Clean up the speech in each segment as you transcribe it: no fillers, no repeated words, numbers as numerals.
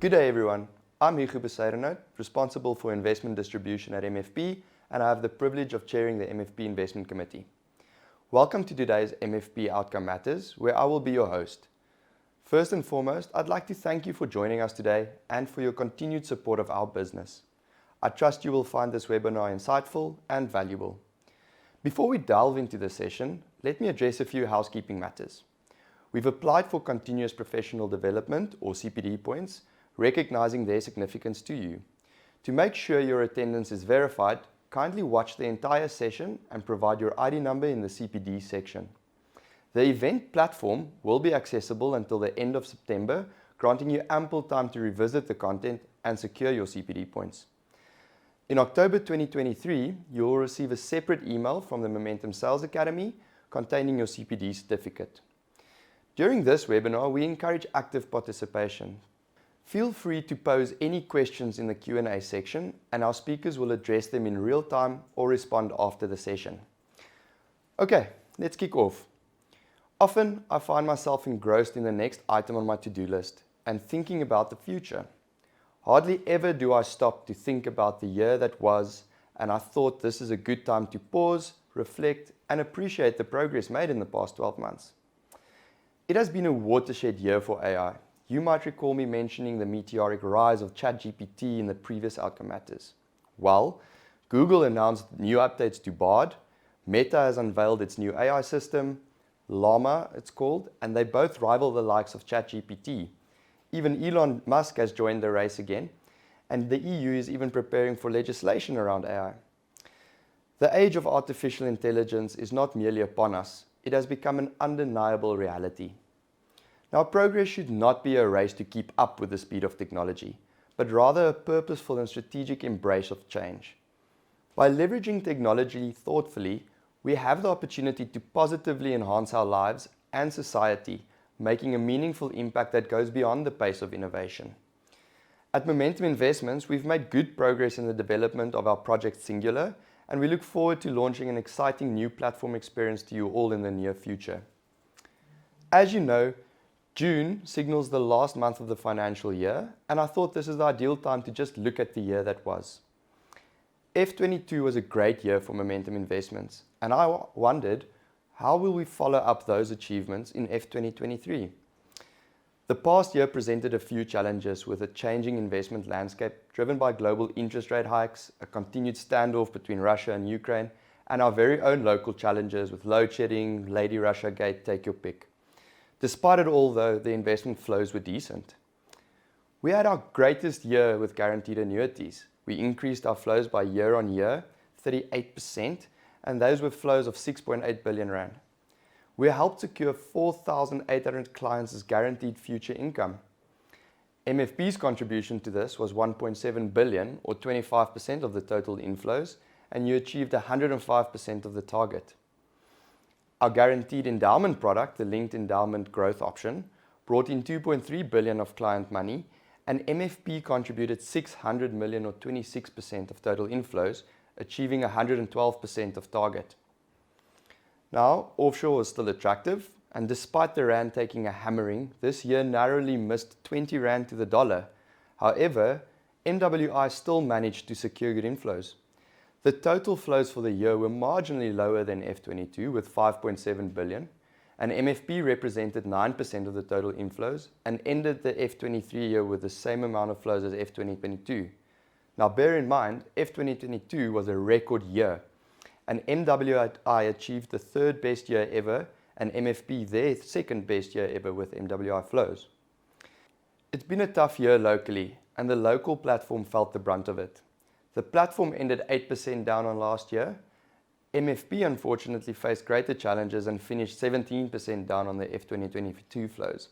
Good day everyone, I'm Hugo Besaidenout, responsible for investment distribution at MFP, and I have the privilege of chairing the MFP Investment Committee. Welcome to today's MFP Outcome Matters, where I will be your host. First and foremost, I'd like to thank you for joining us today and for your continued support of our business. I trust you will find this webinar insightful and valuable. Before we delve into the session, let me address a few housekeeping matters. We've applied for Continuous Professional Development, or CPD points, recognizing their significance to you. To make sure your attendance is verified, kindly watch the entire session and provide your ID number in the CPD section. The event platform will be accessible until the end of September, granting you ample time to revisit the content and secure your CPD points. In October 2023, you will receive a separate email from the Momentum Sales Academy containing your CPD certificate. During this webinar, we encourage active participation. Feel free to pose any questions in the Q&A section, and our speakers will address them in real time or respond after the session. Okay, let's kick off. Often, I find myself engrossed in the next item on my to-do list and thinking about the future. Hardly ever do I stop to think about the year that was, and I thought this is a good time to pause, reflect, and appreciate the progress made in the past 12 months. It has been a watershed year for AI. You might recall me mentioning the meteoric rise of ChatGPT in the previous Outcome Matters. Well, Google announced new updates to Bard, Meta has unveiled its new AI system, Llama it's called, and they both rival the likes of ChatGPT. Even Elon Musk has joined the race again, and the EU is even preparing for legislation around AI. The age of artificial intelligence is not merely upon us, it has become an undeniable reality. Now, progress should not be a race to keep up with the speed of technology, but rather a purposeful and strategic embrace of change. By leveraging technology thoughtfully, we have the opportunity to positively enhance our lives and society, making a meaningful impact that goes beyond the pace of innovation. At Momentum Investments, we've made good progress in the development of our project Singular, and we look forward to launching an exciting new platform experience to you all in the near future. As you know, June signals the last month of the financial year, and I thought this is the ideal time to just look at the year that was. F22 was a great year for Momentum Investments, and I wondered, how will we follow up those achievements in F2023? The past year presented a few challenges with a changing investment landscape driven by global interest rate hikes, a continued standoff between Russia and Ukraine, and our very own local challenges with load shedding, Lady Russia Gate, take your pick. Despite it all though, the investment flows were decent. We had our greatest year with guaranteed annuities. We increased our flows by year on year, 38%, and those were flows of 6.8 billion rand. We helped secure 4,800 clients as guaranteed future income. MFP's contribution to this was 1.7 billion, or 25% of the total inflows, and you achieved 105% of the target. Our guaranteed endowment product, the Linked Endowment Growth Option, brought in 2.3 billion of client money, and MFP contributed 600 million, or 26% of total inflows, achieving 112% of target. Now, offshore was still attractive, and despite the rand taking a hammering, this year narrowly missed 20 rand to the dollar. However, MWI still managed to secure good inflows. The total flows for the year were marginally lower than F22 with 5.7 billion, and MFP represented 9% of the total inflows and ended the F23 year with the same amount of flows as F2022. Now bear in mind, F2022 was a record year, and MWI achieved the third best year ever and MFP their second best year ever with MWI flows. It's been a tough year locally, and the local platform felt the brunt of it. The platform ended 8% down on last year. MFP unfortunately faced greater challenges and finished 17% down on the F2022 flows.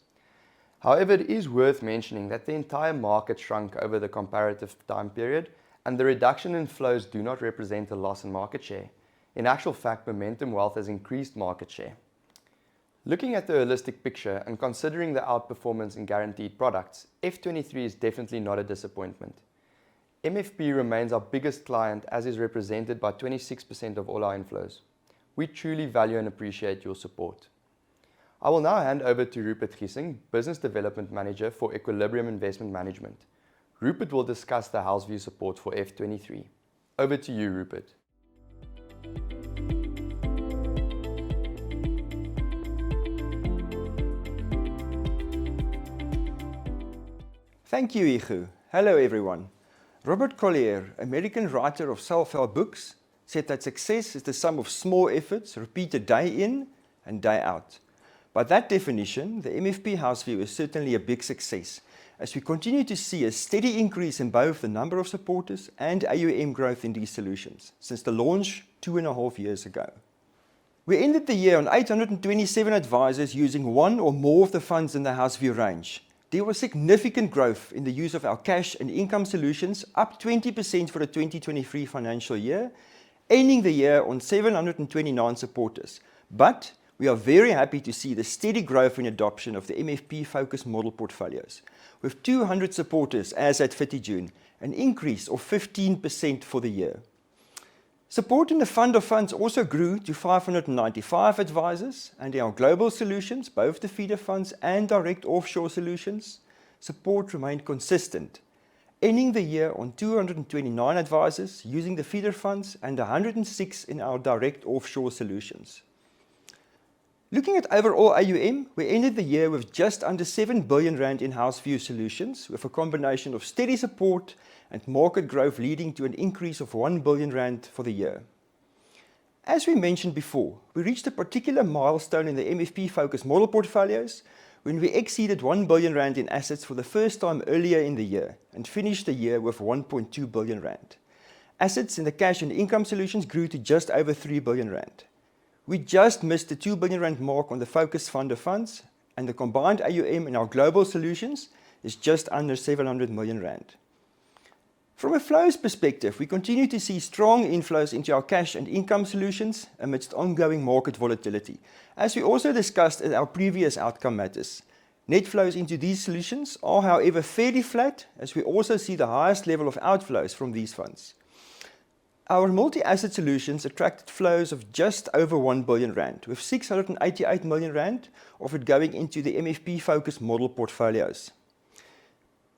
However, it is worth mentioning that the entire market shrunk over the comparative time period, and the reduction in flows do not represent a loss in market share. In actual fact, Momentum Wealth has increased market share. Looking at the holistic picture and considering the outperformance in guaranteed products, F23 is definitely not a disappointment. MFP remains our biggest client, as is represented by 26% of all our inflows. We truly value and appreciate your support. I will now hand over to Rupert Giesing, Business Development Manager for Equilibrium Investment Management. Rupert will discuss the HousView support for F23. Over to you, Rupert. Thank you, Igu. Hello, everyone. Robert Collier, American writer of self-help books, said that success is the sum of small efforts repeated day in and day out. By that definition, the MFP HousView is certainly a big success, as we continue to see a steady increase in both the number of supporters and AUM growth in these solutions since the launch 2.5 years ago. We ended the year on 827 advisors using one or more of the funds in the HousView range. There was significant growth in the use of our cash and income solutions, up 20% for the 2023 financial year, ending the year on 729 supporters. But we are very happy to see the steady growth in adoption of the MFP focused model portfolios, with 200 supporters as at 30 June, an increase of 15% for the year. Support in the fund of funds also grew to 595 advisors, and in our global solutions, both the feeder funds and direct offshore solutions, support remained consistent, ending the year on 229 advisors using the feeder funds and 106 in our direct offshore solutions. Looking at overall AUM, we ended the year with just under 7 billion rand in HousView solutions, with a combination of steady support and market growth leading to an increase of 1 billion rand for the year. As we mentioned before, we reached a particular milestone in the MFP focused model portfolios when we exceeded 1 billion rand in assets for the first time earlier in the year and finished the year with 1.2 billion rand. Assets in the cash and income solutions grew to just over 3 billion rand. We just missed the 2 billion rand mark on the focused fund of funds, and the combined AUM in our global solutions is just under 700 million rand. From a flows perspective, we continue to see strong inflows into our cash and income solutions amidst ongoing market volatility. As we also discussed in our previous Outcome Matters, net flows into these solutions are, however, fairly flat, as we also see the highest level of outflows from these funds. Our multi-asset solutions attracted flows of just over 1 billion rand, with 688 million rand of it going into the MFP-focused model portfolios.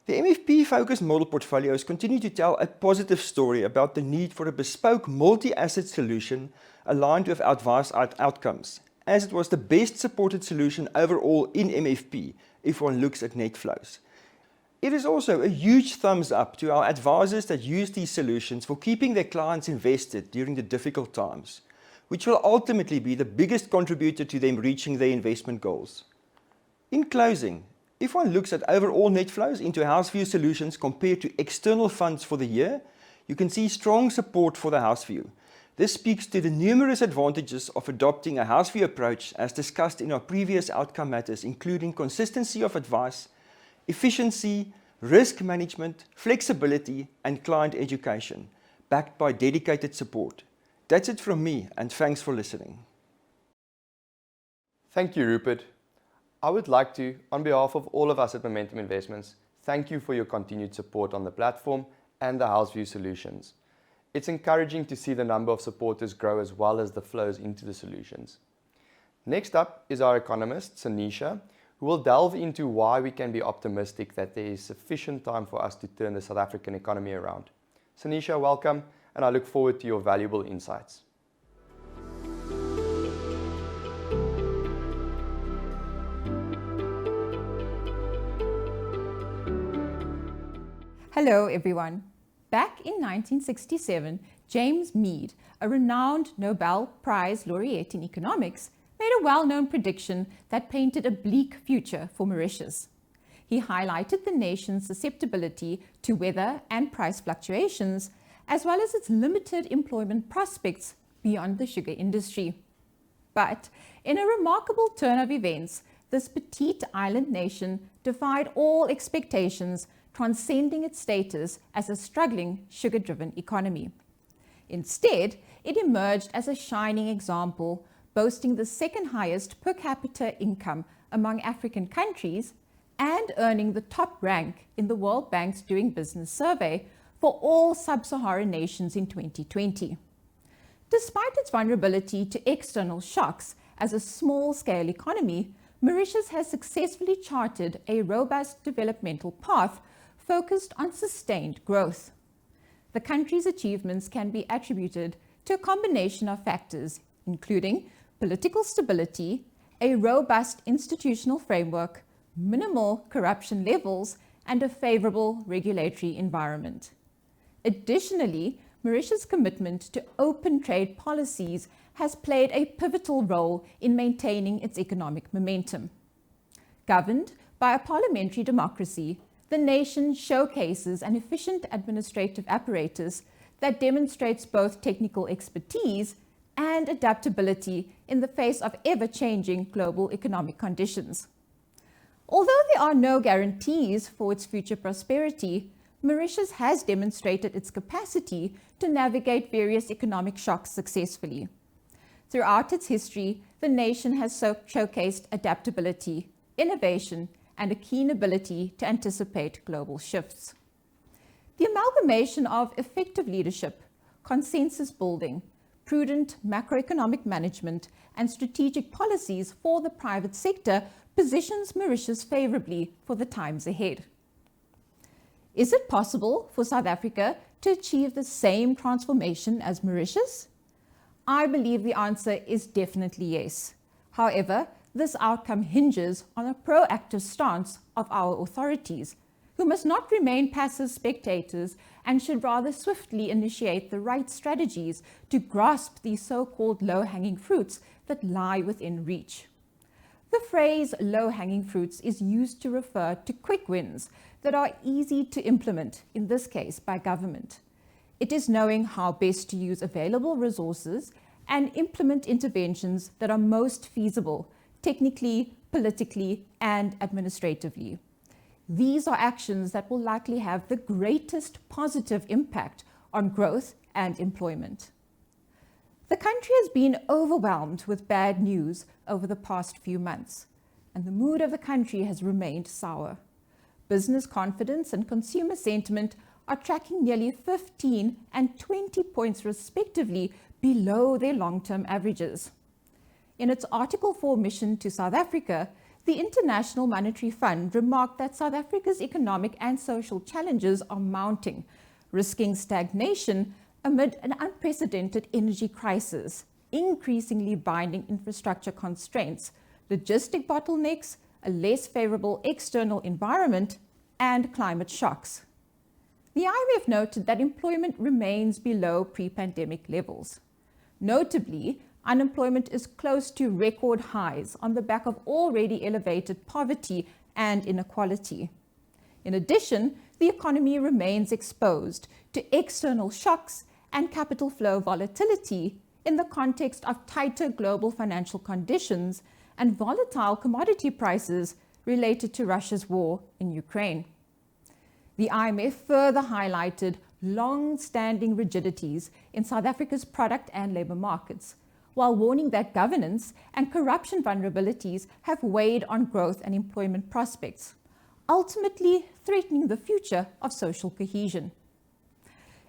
The MFP-focused model portfolios continue to tell a positive story about the need for a bespoke multi-asset solution aligned with our advice outcomes, as it was the best supported solution overall in MFP if one looks at net flows. It is also a huge thumbs up to our advisors that use these solutions for keeping their clients invested during the difficult times, which will ultimately be the biggest contributor to them reaching their investment goals. In closing, if one looks at overall net flows into HousView solutions compared to external funds for the year, you can see strong support for the HousView. This speaks to the numerous advantages of adopting a HousView approach as discussed in our previous Outcome Matters, including consistency of advice, efficiency, risk management, flexibility, and client education, backed by dedicated support. That's it from me, and thanks for listening. Thank you, Rupert. I would like to, on behalf of all of us at Momentum Investments, thank you for your continued support on the platform and the HousView solutions. It's encouraging to see the number of supporters grow as well as the flows into the solutions. Next up is our economist, Sanisha, who will delve into why we can be optimistic that there is sufficient time for us to turn the South African economy around. Sanisha, welcome, and I look forward to your valuable insights. Hello everyone. Back in 1967, James Meade, a renowned Nobel Prize laureate in economics, made a well-known prediction that painted a bleak future for Mauritius. He highlighted the nation's susceptibility to weather and price fluctuations, as well as its limited employment prospects beyond the sugar industry. But in a remarkable turn of events, this petite island nation defied all expectations, transcending its status as a struggling sugar-driven economy. Instead, it emerged as a shining example, boasting the second highest per capita income among African countries and earning the top rank in the World Bank's Doing Business survey for all sub-Saharan nations in 2020. Despite its vulnerability to external shocks as a small-scale economy, Mauritius has successfully charted a robust developmental path focused on sustained growth. The country's achievements can be attributed to a combination of factors, including political stability, a robust institutional framework, minimal corruption levels, and a favorable regulatory environment. Additionally, Mauritius' commitment to open trade policies has played a pivotal role in maintaining its economic momentum. Governed by a parliamentary democracy, the nation showcases an efficient administrative apparatus that demonstrates both technical expertise and adaptability in the face of ever-changing global economic conditions. Although there are no guarantees for its future prosperity, Mauritius has demonstrated its capacity to navigate various economic shocks successfully. Throughout its history, the nation has showcased adaptability, innovation, and a keen ability to anticipate global shifts. The amalgamation of effective leadership, consensus building, prudent macroeconomic management, and strategic policies for the private sector positions Mauritius favorably for the times ahead. Is it possible for South Africa to achieve the same transformation as Mauritius? I believe the answer is definitely yes. However, this outcome hinges on a proactive stance of our authorities, who must not remain passive spectators and should rather swiftly initiate the right strategies to grasp these so-called low-hanging fruits that lie within reach. The phrase low-hanging fruits is used to refer to quick wins that are easy to implement, in this case by government. It is knowing how best to use available resources and implement interventions that are most feasible, technically, politically, and administratively. These are actions that will likely have the greatest positive impact on growth and employment. The country has been overwhelmed with bad news over the past few months, and the mood of the country has remained sour. Business confidence and consumer sentiment are tracking nearly 15 and 20 points respectively below their long-term averages. In its Article 4 mission to South Africa, the International Monetary Fund remarked that South Africa's economic and social challenges are mounting, risking stagnation amid an unprecedented energy crisis, increasingly binding infrastructure constraints, logistic bottlenecks, a less favorable external environment, and climate shocks. The IMF noted that employment remains below pre-pandemic levels. Notably, unemployment is close to record highs on the back of already elevated poverty and inequality. In addition, the economy remains exposed to external shocks and capital flow volatility in the context of tighter global financial conditions and volatile commodity prices related to Russia's war in Ukraine. The IMF further highlighted long-standing rigidities in South Africa's product and labor markets, while warning that governance and corruption vulnerabilities have weighed on growth and employment prospects, ultimately threatening the future of social cohesion.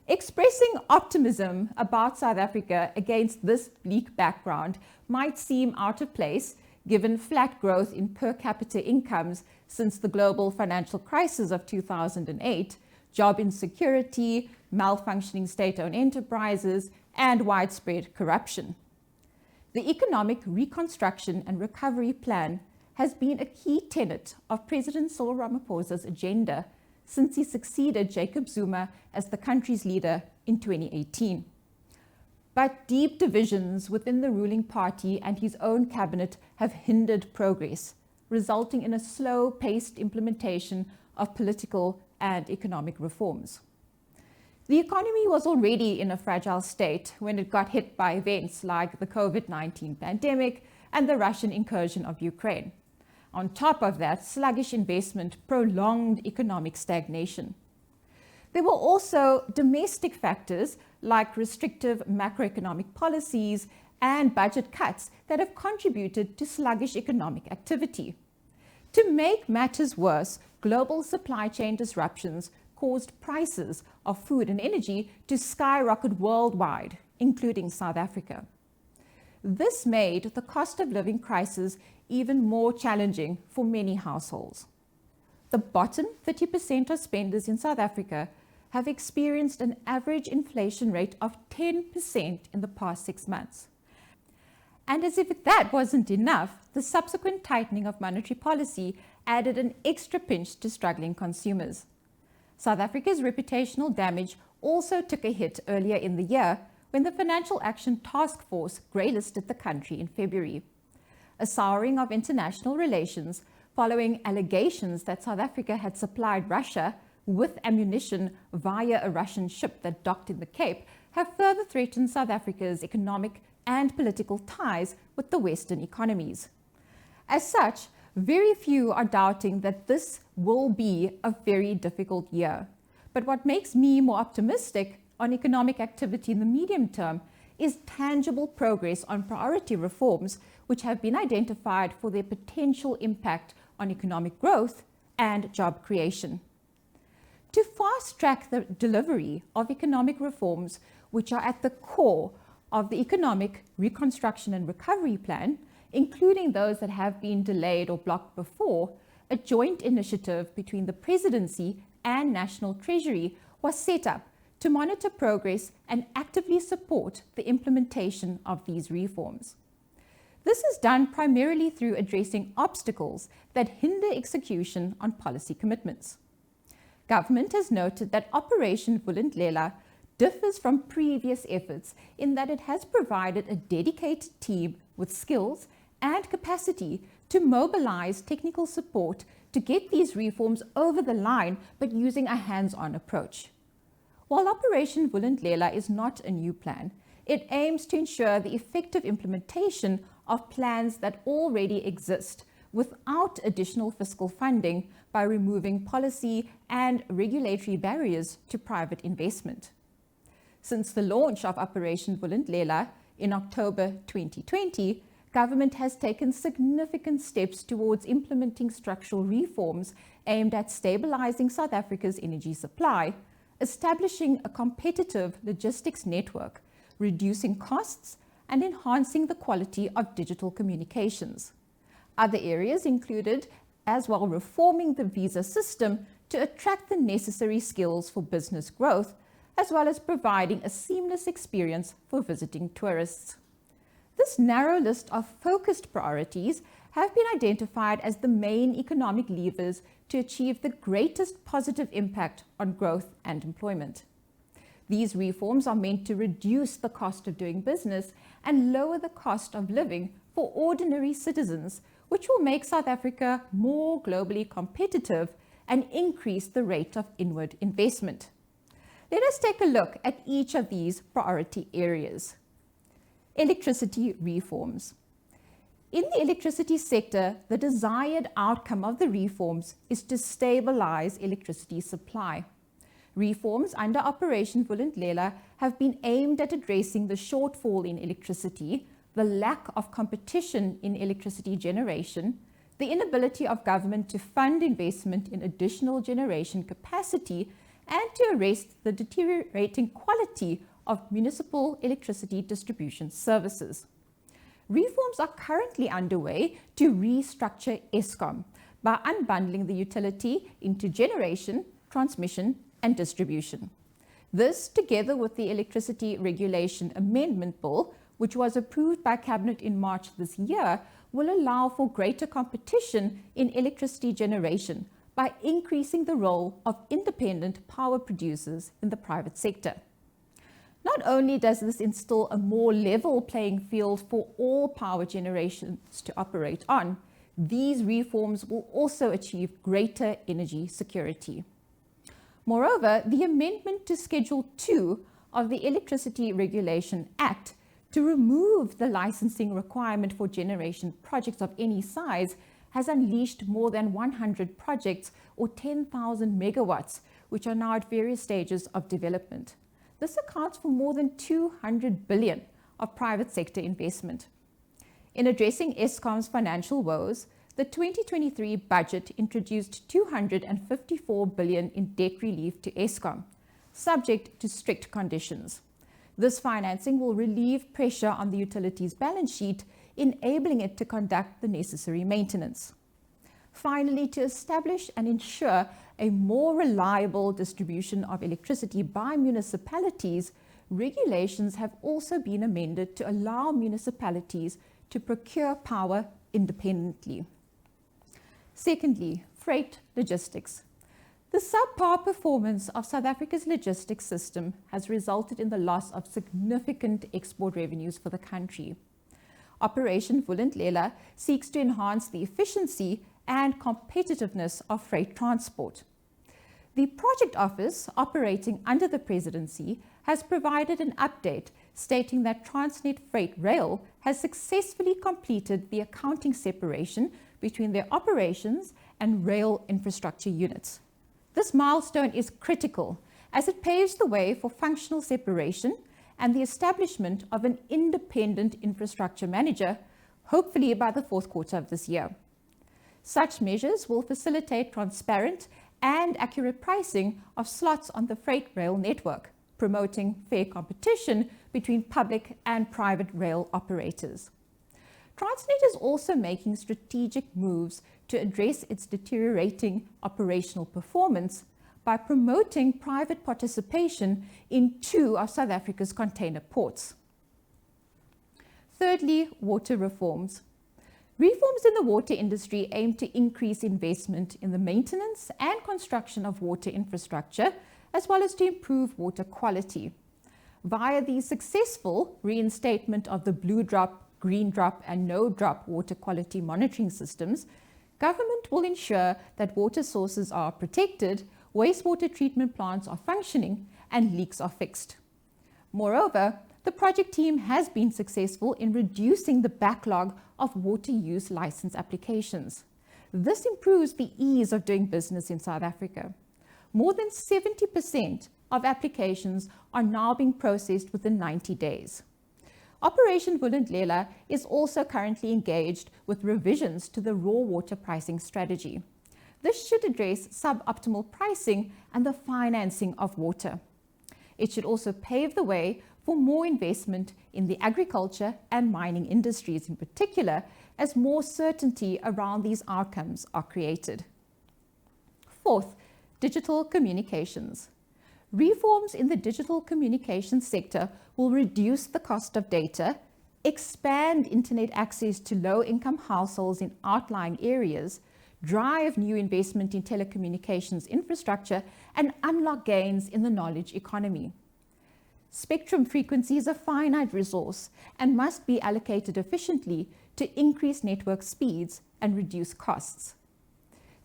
Expressing optimism about South Africa against this bleak background might seem out of place, given flat growth in per capita incomes since the global financial crisis of 2008, job insecurity, malfunctioning state-owned enterprises, and widespread corruption. The Economic Reconstruction and Recovery Plan has been a key tenet of President Cyril Ramaphosa's agenda since he succeeded Jacob Zuma as the country's leader in 2018. But deep divisions within the ruling party and his own cabinet have hindered progress, resulting in a slow-paced implementation of political and economic reforms. The economy was already in a fragile state when it got hit by events like the COVID-19 pandemic and the Russian incursion of Ukraine. On top of that, sluggish investment prolonged economic stagnation. There were also domestic factors like restrictive macroeconomic policies and budget cuts that have contributed to sluggish economic activity. To make matters worse, global supply chain disruptions caused prices of food and energy to skyrocket worldwide, including South Africa. This made the cost of living crisis even more challenging for many households. The bottom 30% of spenders in South Africa have experienced an average inflation rate of 10% in the past 6 months. And as if that wasn't enough, the subsequent tightening of monetary policy added an extra pinch to struggling consumers. South Africa's reputational damage also took a hit earlier in the year when the Financial Action Task Force greylisted the country in February. A souring of international relations following allegations that South Africa had supplied Russia with ammunition via a Russian ship that docked in the Cape have further threatened South Africa's economic and political ties with the Western economies. As such, very few are doubting that this will be a very difficult year. But what makes me more optimistic on economic activity in the medium term is tangible progress on priority reforms which have been identified for their potential impact on economic growth and job creation. To fast-track the delivery of economic reforms which are at the core of the Economic Reconstruction and Recovery Plan, including those that have been delayed or blocked before, a joint initiative between the Presidency and National Treasury was set up to monitor progress and actively support the implementation of these reforms. This is done primarily through addressing obstacles that hinder execution on policy commitments. Government has noted that Operation Vulindlela differs from previous efforts in that it has provided a dedicated team with skills and capacity to mobilize technical support to get these reforms over the line, but using a hands-on approach. While Operation Vulindlela is not a new plan, it aims to ensure the effective implementation of plans that already exist without additional fiscal funding by removing policy and regulatory barriers to private investment. Since the launch of Operation Vulindlela in October 2020, government has taken significant steps towards implementing structural reforms aimed at stabilizing South Africa's energy supply, establishing a competitive logistics network, reducing costs, and enhancing the quality of digital communications. Other areas included as well reforming the visa system to attract the necessary skills for business growth, as well as providing a seamless experience for visiting tourists. This narrow list of focused priorities have been identified as the main economic levers to achieve the greatest positive impact on growth and employment. These reforms are meant to reduce the cost of doing business and lower the cost of living for ordinary citizens, which will make South Africa more globally competitive and increase the rate of inward investment. Let us take a look at each of these priority areas. Electricity reforms. In the electricity sector, the desired outcome of the reforms is to stabilize electricity supply. Reforms under Operation Vulindlela have been aimed at addressing the shortfall in electricity, the lack of competition in electricity generation, the inability of government to fund investment in additional generation capacity, and to arrest the deteriorating quality of municipal electricity distribution services. Reforms are currently underway to restructure Eskom by unbundling the utility into generation, transmission, and distribution. This, together with the Electricity Regulation Amendment Bill, which was approved by Cabinet in March this year, will allow for greater competition in electricity generation by increasing the role of independent power producers in the private sector. Not only does this instill a more level playing field for all power generations to operate on, these reforms will also achieve greater energy security. Moreover, the amendment to Schedule 2 of the Electricity Regulation Act to remove the licensing requirement for generation projects of any size has unleashed more than 100 projects or 10,000 megawatts, which are now at various stages of development. This accounts for more than 200 billion of private sector investment. In addressing Eskom's financial woes, the 2023 budget introduced 254 billion in debt relief to Eskom, subject to strict conditions. This financing will relieve pressure on the utility's balance sheet, enabling it to conduct the necessary maintenance. Finally, to establish and ensure a more reliable distribution of electricity by municipalities, regulations have also been amended to allow municipalities to procure power independently. Secondly, freight logistics. The subpar performance of South Africa's logistics system has resulted in the loss of significant export revenues for the country. Operation Vulindlela seeks to enhance the efficiency and competitiveness of freight transport. The Project Office, operating under the Presidency, has provided an update stating that Transnet Freight Rail has successfully completed the accounting separation between their operations and rail infrastructure units. This milestone is critical as it paves the way for functional separation and the establishment of an independent infrastructure manager, hopefully by the fourth quarter of this year. Such measures will facilitate transparent and accurate pricing of slots on the freight rail network, promoting fair competition between public and private rail operators. Transnet is also making strategic moves to address its deteriorating operational performance by promoting private participation in 2 of South Africa's container ports. Thirdly, water reforms. Reforms in the water industry aim to increase investment in the maintenance and construction of water infrastructure, as well as to improve water quality. Via the successful reinstatement of the Blue Drop, Green Drop and No Drop water quality monitoring systems, government will ensure that water sources are protected, wastewater treatment plants are functioning, and leaks are fixed. Moreover, the project team has been successful in reducing the backlog of water use license applications. This improves the ease of doing business in South Africa. More than 70% of applications are now being processed within 90 days. Operation Vulindlela is also currently engaged with revisions to the raw water pricing strategy. This should address suboptimal pricing and the financing of water. It should also pave the way for more investment in the agriculture and mining industries in particular, as more certainty around these outcomes are created. Fourth, digital communications. Reforms in the digital communications sector will reduce the cost of data, expand internet access to low-income households in outlying areas, drive new investment in telecommunications infrastructure, and unlock gains in the knowledge economy. Spectrum frequency is a finite resource and must be allocated efficiently to increase network speeds and reduce costs.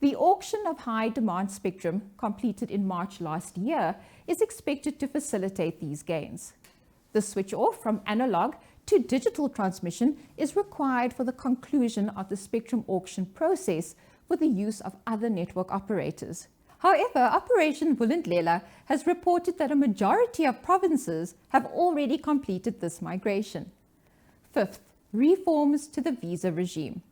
The auction of high-demand spectrum, completed in March last year, is expected to facilitate these gains. The switch-off from analog to digital transmission is required for the conclusion of the spectrum auction process for the use of other network operators. However, Operation Vulindlela has reported that a majority of provinces have already completed this migration. Fifth, reforms to the visa regime.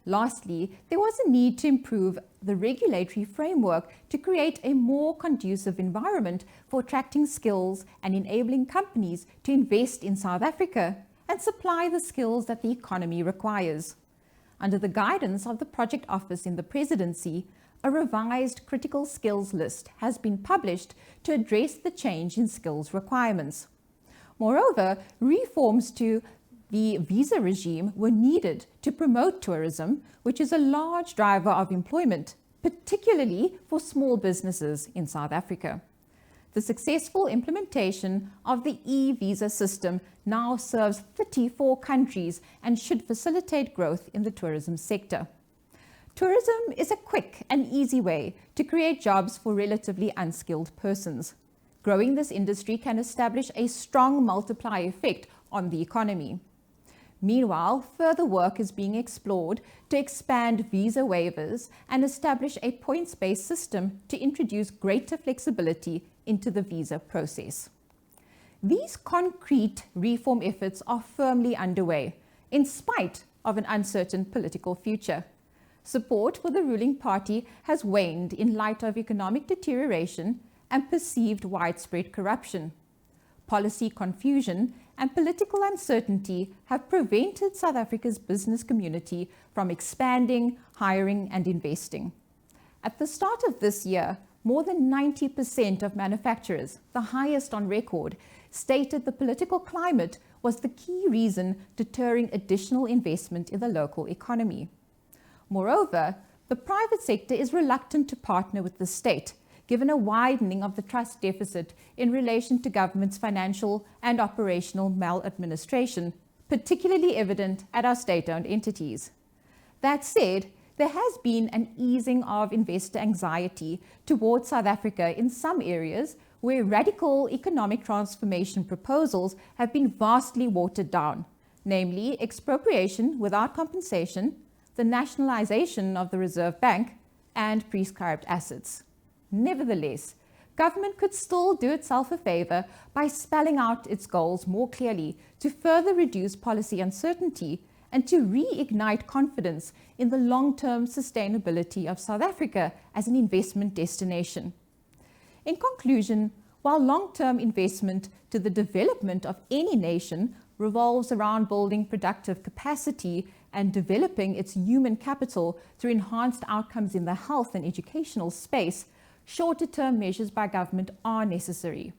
Lastly, there was a need to improve the regulatory framework to create a more conducive environment for attracting skills and enabling companies to invest in South Africa and supply the skills that the economy requires. Under the guidance of the Project Office in the Presidency, a revised critical skills list has been published to address the change in skills requirements. Moreover, reforms to the visa regime were needed to promote tourism, which is a large driver of employment, particularly for small businesses in South Africa. The successful implementation of the e-visa system now serves 34 countries and should facilitate growth in the tourism sector. Tourism is a quick and easy way to create jobs for relatively unskilled persons. Growing this industry can establish a strong multiplier effect on the economy. Meanwhile, further work is being explored to expand visa waivers and establish a points-based system to introduce greater flexibility into the visa process. These concrete reform efforts are firmly underway, in spite of an uncertain political future. Support for the ruling party has waned in light of economic deterioration and perceived widespread corruption. policy confusion, and political uncertainty have prevented South Africa's business community from expanding, hiring, and investing. At the start of this year, more than 90% of manufacturers, the highest on record, stated the political climate was the key reason deterring additional investment in the local economy. Moreover, the private sector is reluctant to partner with the state, given a widening of the trust deficit in relation to government's financial and operational maladministration, particularly evident at our state-owned entities. That said, there has been an easing of investor anxiety towards South Africa in some areas where radical economic transformation proposals have been vastly watered down, namely expropriation without compensation, the nationalization of the Reserve Bank, and prescribed assets. Nevertheless, government could still do itself a favor by spelling out its goals more clearly to further reduce policy uncertainty and to reignite confidence in the long-term sustainability of South Africa as an investment destination. In conclusion, while long-term investment to the development of any nation revolves around building productive capacity and developing its human capital through enhanced outcomes in the health and educational space, shorter-term measures by government are necessary.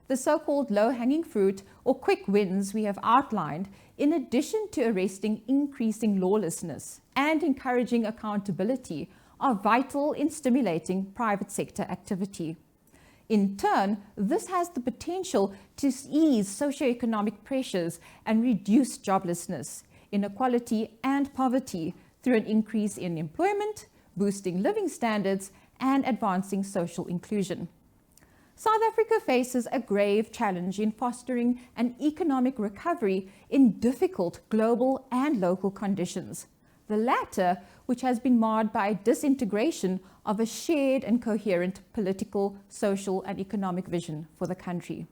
The so-called low-hanging fruit or quick wins we have outlined, in addition to arresting increasing lawlessness and encouraging accountability, are vital in stimulating private sector activity. In turn, this has the potential to ease socioeconomic pressures and reduce joblessness, inequality, and poverty through an increase in employment, boosting living standards, and advancing social inclusion. South Africa faces a grave challenge in fostering an economic recovery in difficult global and local conditions, the latter which has been marred by a disintegration of a shared and coherent political, social, and economic vision for the country.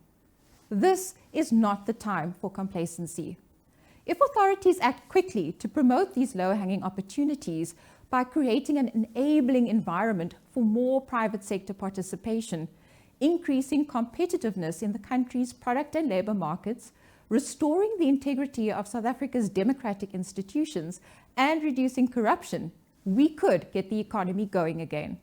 This is not the time for complacency. If authorities act quickly to promote these low-hanging opportunities by creating an enabling environment for more private sector participation, increasing competitiveness in the country's product and labor markets, restoring the integrity of South Africa's democratic institutions, and reducing corruption, we could get the economy going again.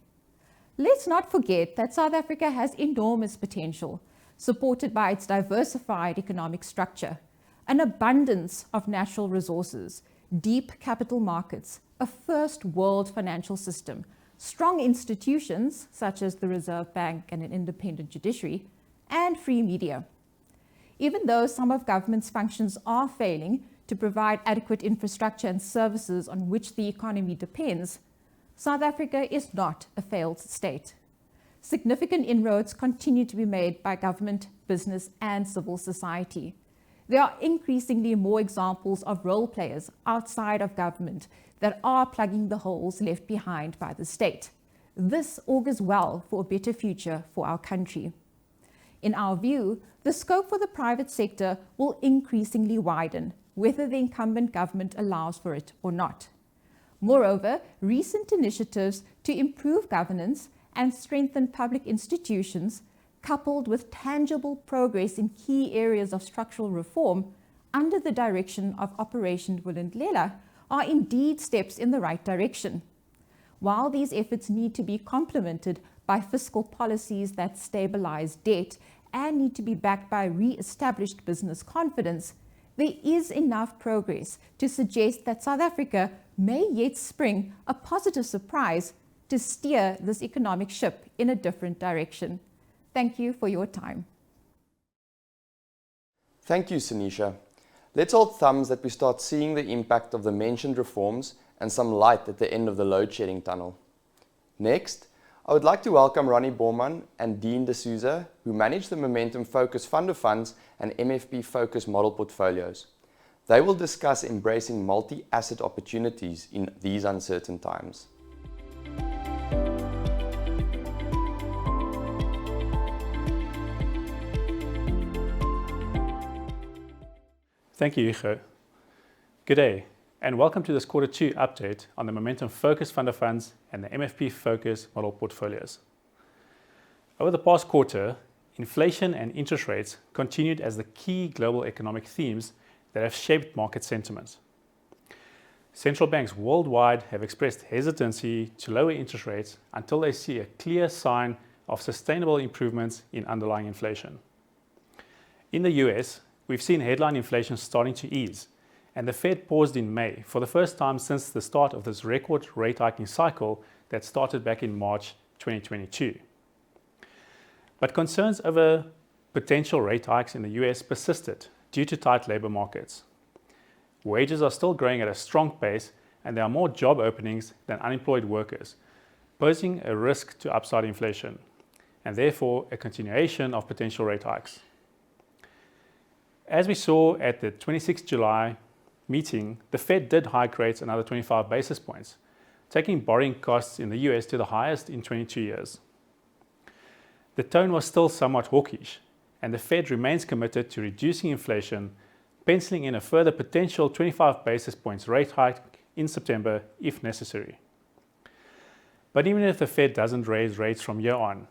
Let's not forget that South Africa has enormous potential, supported by its diversified economic structure, an abundance of natural resources, deep capital markets, a first world financial system, strong institutions such as the Reserve Bank and an independent judiciary, and free media. Even though some of government's functions are failing to provide adequate infrastructure and services on which the economy depends, South Africa is not a failed state. Significant inroads continue to be made by government, business, and civil society. There are increasingly more examples of role players outside of government that are plugging the holes left behind by the state. This augurs well for a better future for our country. In our view, the scope for the private sector will increasingly widen, whether the incumbent government allows for it or not. Moreover, recent initiatives to improve governance and strengthen public institutions, coupled with tangible progress in key areas of structural reform under the direction of Operation Vulindlela, are indeed steps in the right direction. While these efforts need to be complemented by fiscal policies that stabilize debt and need to be backed by re-established business confidence, there is enough progress to suggest that South Africa may yet spring a positive surprise to steer this economic ship in a different direction. Thank you for your time. Thank you, Sanisha. Let's hold thumbs that we start seeing the impact of the mentioned reforms and some light at the end of the load shedding tunnel. Next, I would like to welcome Ronnie Borman and Dean D'Souza, who manage the Momentum Focus Fund of Funds and MFP Focus Model Portfolios. They will discuss embracing multi-asset opportunities in these uncertain times. Thank you, Hugo. Good day, and welcome to this Q2 update on the Momentum Focus Fund of Funds and the MFP Focus Model Portfolios. Over the past quarter, inflation and interest rates continued as the key global economic themes that have shaped market sentiment. Central banks worldwide have expressed hesitancy to lower interest rates until they see a clear sign of sustainable improvements in underlying inflation. In the US, we've seen headline inflation starting to ease, and the Fed paused in May for the first time since the start of this record rate hiking cycle that started back in March 2022. But concerns over potential rate hikes in the US persisted due to tight labor markets. Wages are still growing at a strong pace, and there are more job openings than unemployed workers, posing a risk to upside inflation, and therefore a continuation of potential rate hikes. As we saw at the 26th July meeting, the Fed did hike rates another 25 basis points, taking borrowing costs in the US to the highest in 22 years. The tone was still somewhat hawkish, and the Fed remains committed to reducing inflation, penciling in a further potential 25 basis points rate hike in September if necessary. But even if the Fed doesn't raise rates from here on,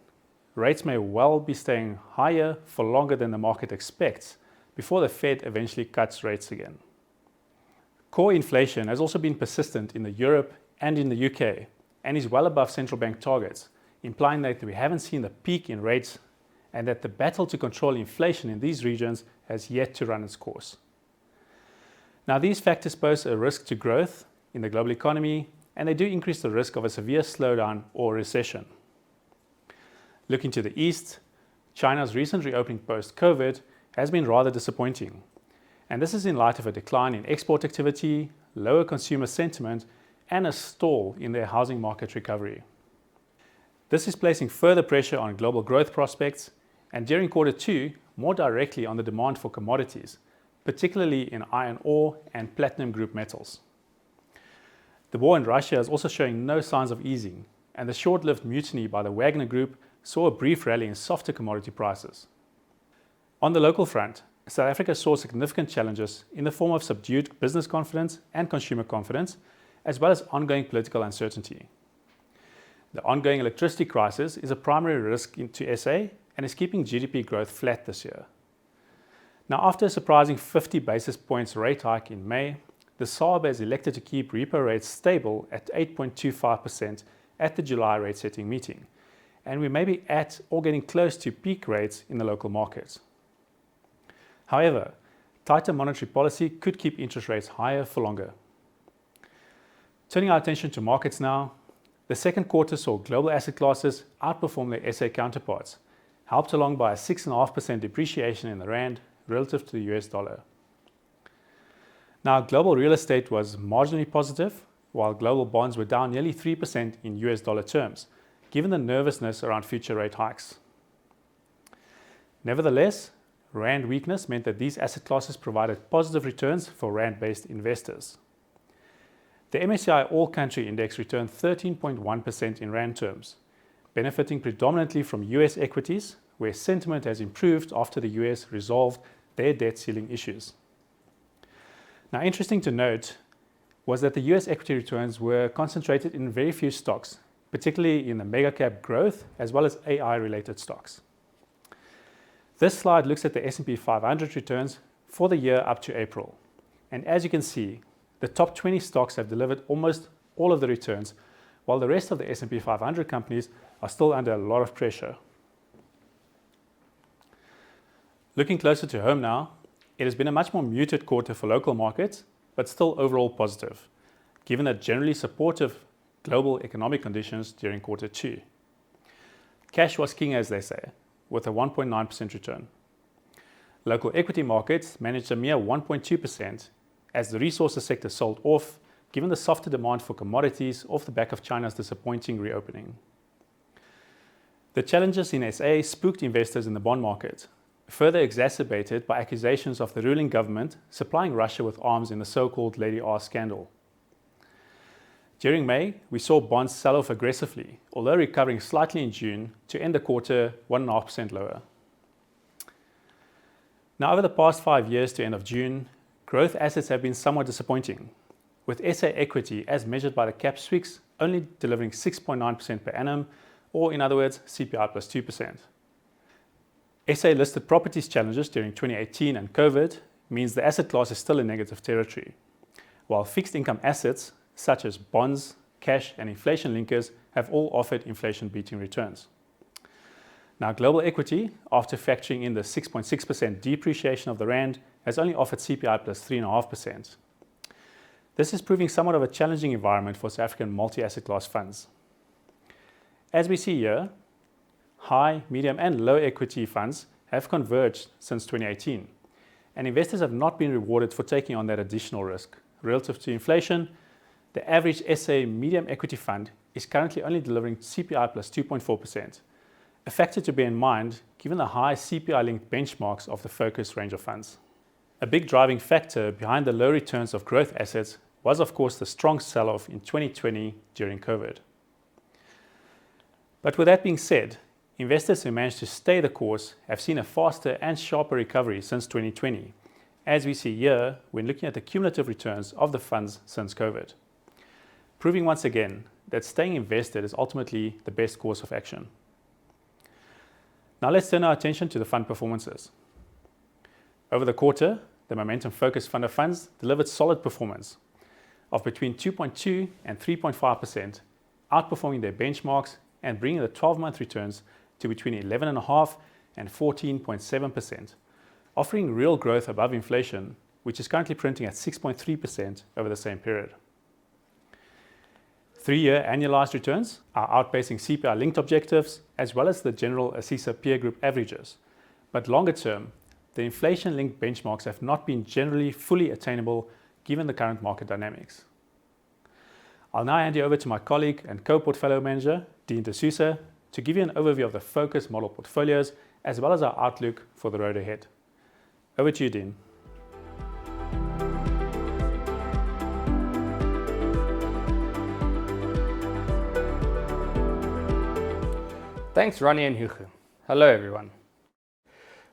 rates may well be staying higher for longer than the market expects before the Fed eventually cuts rates again. Core inflation has also been persistent in Europe and in the UK, and is well above central bank targets, implying that we haven't seen the peak in rates and that the battle to control inflation in these regions has yet to run its course. Now, these factors pose a risk to growth in the global economy, and they do increase the risk of a severe slowdown or recession. Looking to the east, China's recent reopening post-COVID has been rather disappointing, and this is in light of a decline in export activity, lower consumer sentiment, and a stall in their housing market recovery. This is placing further pressure on global growth prospects, and during Q2, more directly on the demand for commodities, particularly in iron ore and platinum group metals. The war in Russia is also showing no signs of easing, and the short-lived mutiny by the Wagner Group saw a brief rally in softer commodity prices. On the local front, South Africa saw significant challenges in the form of subdued business confidence and consumer confidence, as well as ongoing political uncertainty. The ongoing electricity crisis is a primary risk to SA and is keeping GDP growth flat this year. Now, after a surprising 50 basis points rate hike in May, the SARB has elected to keep repo rates stable at 8.25% at the July rate setting meeting, and we may be at or getting close to peak rates in the local markets. However, tighter monetary policy could keep interest rates higher for longer. Turning our attention to markets now, the second quarter saw global asset classes outperform their SA counterparts, helped along by a 6.5% depreciation in the rand relative to the US dollar. Now, global real estate was marginally positive, while global bonds were down nearly 3% in US dollar terms, given the nervousness around future rate hikes. Nevertheless, rand weakness meant that these asset classes provided positive returns for rand-based investors. The MSCI All Country Index returned 13.1% in rand terms, benefiting predominantly from US equities, where sentiment has improved after the US resolved their debt ceiling issues. Now, interesting to note was that the US equity returns were concentrated in very few stocks, particularly in the mega cap growth as well as AI-related stocks. This slide looks at the S&P 500 returns for the year up to April, and as you can see, the top 20 stocks have delivered almost all of the returns, while the rest of the S&P 500 companies are still under a lot of pressure. Looking closer to home now, it has been a much more muted quarter for local markets, but still overall positive, given the generally supportive global economic conditions during Q2. Cash was king, as they say, with a 1.9% return. Local equity markets managed a mere 1.2%, as the resources sector sold off, given the softer demand for commodities off the back of China's disappointing reopening. The challenges in SA spooked investors in the bond market, further exacerbated by accusations of the ruling government supplying Russia with arms in the so-called Lady R scandal. During May, we saw bonds sell off aggressively, although recovering slightly in June to end the quarter 1.5% lower. Now, over the past 5 years to end of June, growth assets have been somewhat disappointing, with SA equity as measured by the cap Swix only delivering 6.9% per annum, or in other words, CPI plus 2%. SA listed properties challenges during 2018 and COVID means the asset class is still in negative territory, while fixed income assets such as bonds, cash and inflation linkers have all offered inflation-beating returns. Now, global equity, after factoring in the 6.6% depreciation of the rand, has only offered CPI plus 3.5%. This is proving somewhat of a challenging environment for South African multi-asset class funds. As we see here, high, medium and low equity funds have converged since 2018, and investors have not been rewarded for taking on that additional risk. Relative to inflation, the average SA medium equity fund is currently only delivering CPI plus 2.4%, a factor to bear in mind given the high CPI-linked benchmarks of the focus range of funds. A big driving factor behind the low returns of growth assets was of course the strong sell-off in 2020 during COVID. But with that being said, investors who managed to stay the course have seen a faster and sharper recovery since 2020, as we see here when looking at the cumulative returns of the funds since COVID, proving once again that staying invested is ultimately the best course of action. Now let's turn our attention to the fund performances. Over the quarter, the Momentum Focus Fund of Funds delivered solid performance of between 2.2 and 3.5%, outperforming their benchmarks and bringing the 12-month returns to between 11.5% and 14.7%, offering real growth above inflation, which is currently printing at 6.3% over the same period. 3-year annualized returns are outpacing CPI-linked objectives as well as the general ASISA peer group averages, but longer term, the inflation-linked benchmarks have not been generally fully attainable given the current market dynamics. I'll now hand you over to my colleague and co-portfolio manager, Dean D'Souza, to give you an overview of the focus model portfolios as well as our outlook for the road ahead. Over to you, Dean. Thanks, Ronnie and Hugo. Hello, everyone.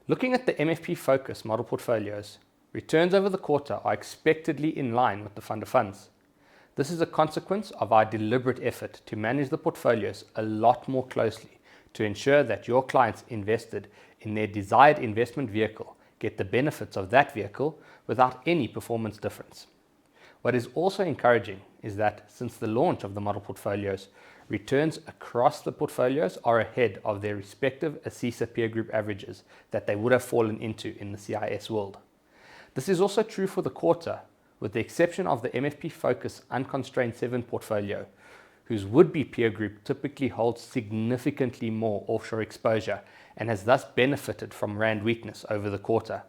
Looking at the MFP Focus model portfolios, returns over the quarter are expectedly in line with the fund of funds. This is a consequence of our deliberate effort to manage the portfolios a lot more closely to ensure that your clients invested in their desired investment vehicle get the benefits of that vehicle without any performance difference. What is also encouraging is that since the launch of the model portfolios, returns across the portfolios are ahead of their respective ASISA peer group averages that they would have fallen into in the CIS world. This is also true for the quarter, with the exception of the MFP Focus Unconstrained 7 portfolio, whose would-be peer group typically holds significantly more offshore exposure and has thus benefited from rand weakness over the quarter.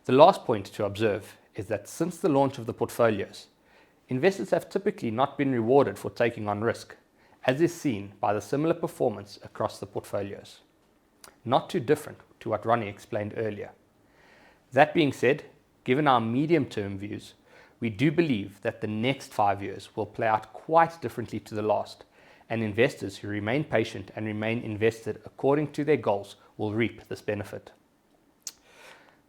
The last point to observe is that since the launch of the portfolios, investors have typically not been rewarded for taking on risk, as is seen by the similar performance across the portfolios. Not too different to what Ronnie explained earlier. That being said, given our medium-term views, we do believe that the next 5 years will play out quite differently to the last, and investors who remain patient and remain invested according to their goals will reap this benefit.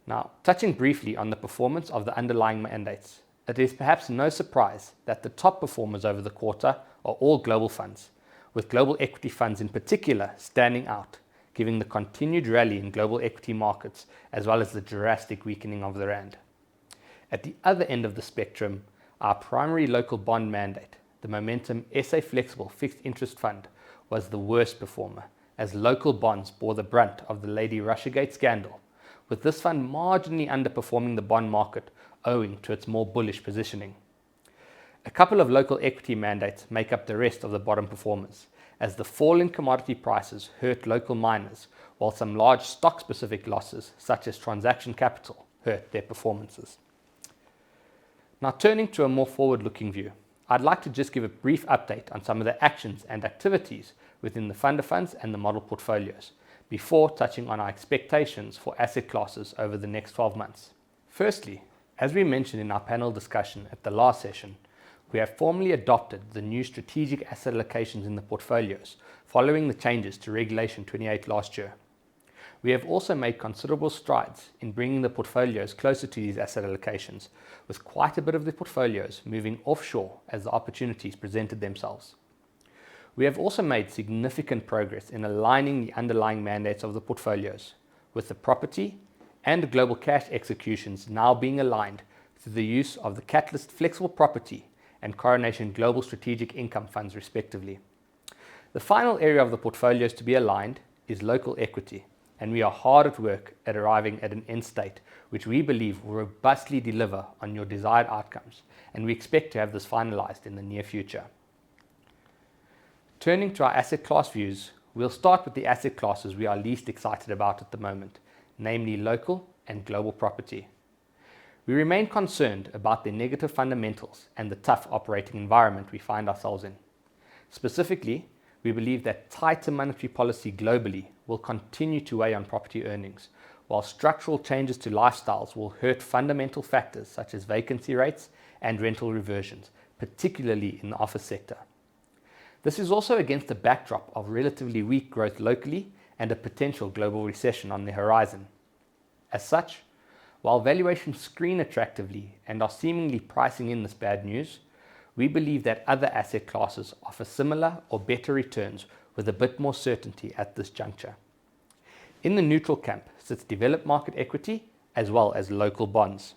Now, touching briefly on the performance of the underlying mandates, it is perhaps no surprise that the top performers over the quarter are all global funds, with global equity funds in particular standing out, given the continued rally in global equity markets as well as the drastic weakening of the rand. At the other end of the spectrum, our primary local bond mandate, the Momentum SA Flexible Fixed Interest Fund, was the worst performer, as local bonds bore the brunt of the Lady Russiagate scandal, with this fund marginally underperforming the bond market owing to its more bullish positioning. A couple of local equity mandates make up the rest of the bottom performers, as the fall in commodity prices hurt local miners, while some large stock-specific losses, such as transaction capital, hurt their performances. Now, turning to a more forward-looking view, I'd like to just give a brief update on some of the actions and activities within the fund of funds and the model portfolios, before touching on our expectations for asset classes over the next 12 months. Firstly, as we mentioned in our panel discussion at the last session, we have formally adopted the new strategic asset allocations in the portfolios following the changes to Regulation 28 last year. We have also made considerable strides in bringing the portfolios closer to these asset allocations, with quite a bit of the portfolios moving offshore as the opportunities presented themselves. We have also made significant progress in aligning the underlying mandates of the portfolios, with the property and global cash executions now being aligned through the use of the Catalyst Flexible Property and Coronation Global Strategic Income Funds respectively. The final area of the portfolios to be aligned is local equity, and we are hard at work at arriving at an end state which we believe will robustly deliver on your desired outcomes, and we expect to have this finalized in the near future. Turning to our asset class views, we'll start with the asset classes we are least excited about at the moment, namely local and global property. We remain concerned about the negative fundamentals and the tough operating environment we find ourselves in. Specifically, we believe that tighter monetary policy globally will continue to weigh on property earnings, while structural changes to lifestyles will hurt fundamental factors such as vacancy rates and rental reversions, particularly in the office sector. This is also against the backdrop of relatively weak growth locally and a potential global recession on the horizon. As such, while valuations screen attractively and are seemingly pricing in this bad news, we believe that other asset classes offer similar or better returns with a bit more certainty at this juncture. In the neutral camp sits developed market equity as well as local bonds.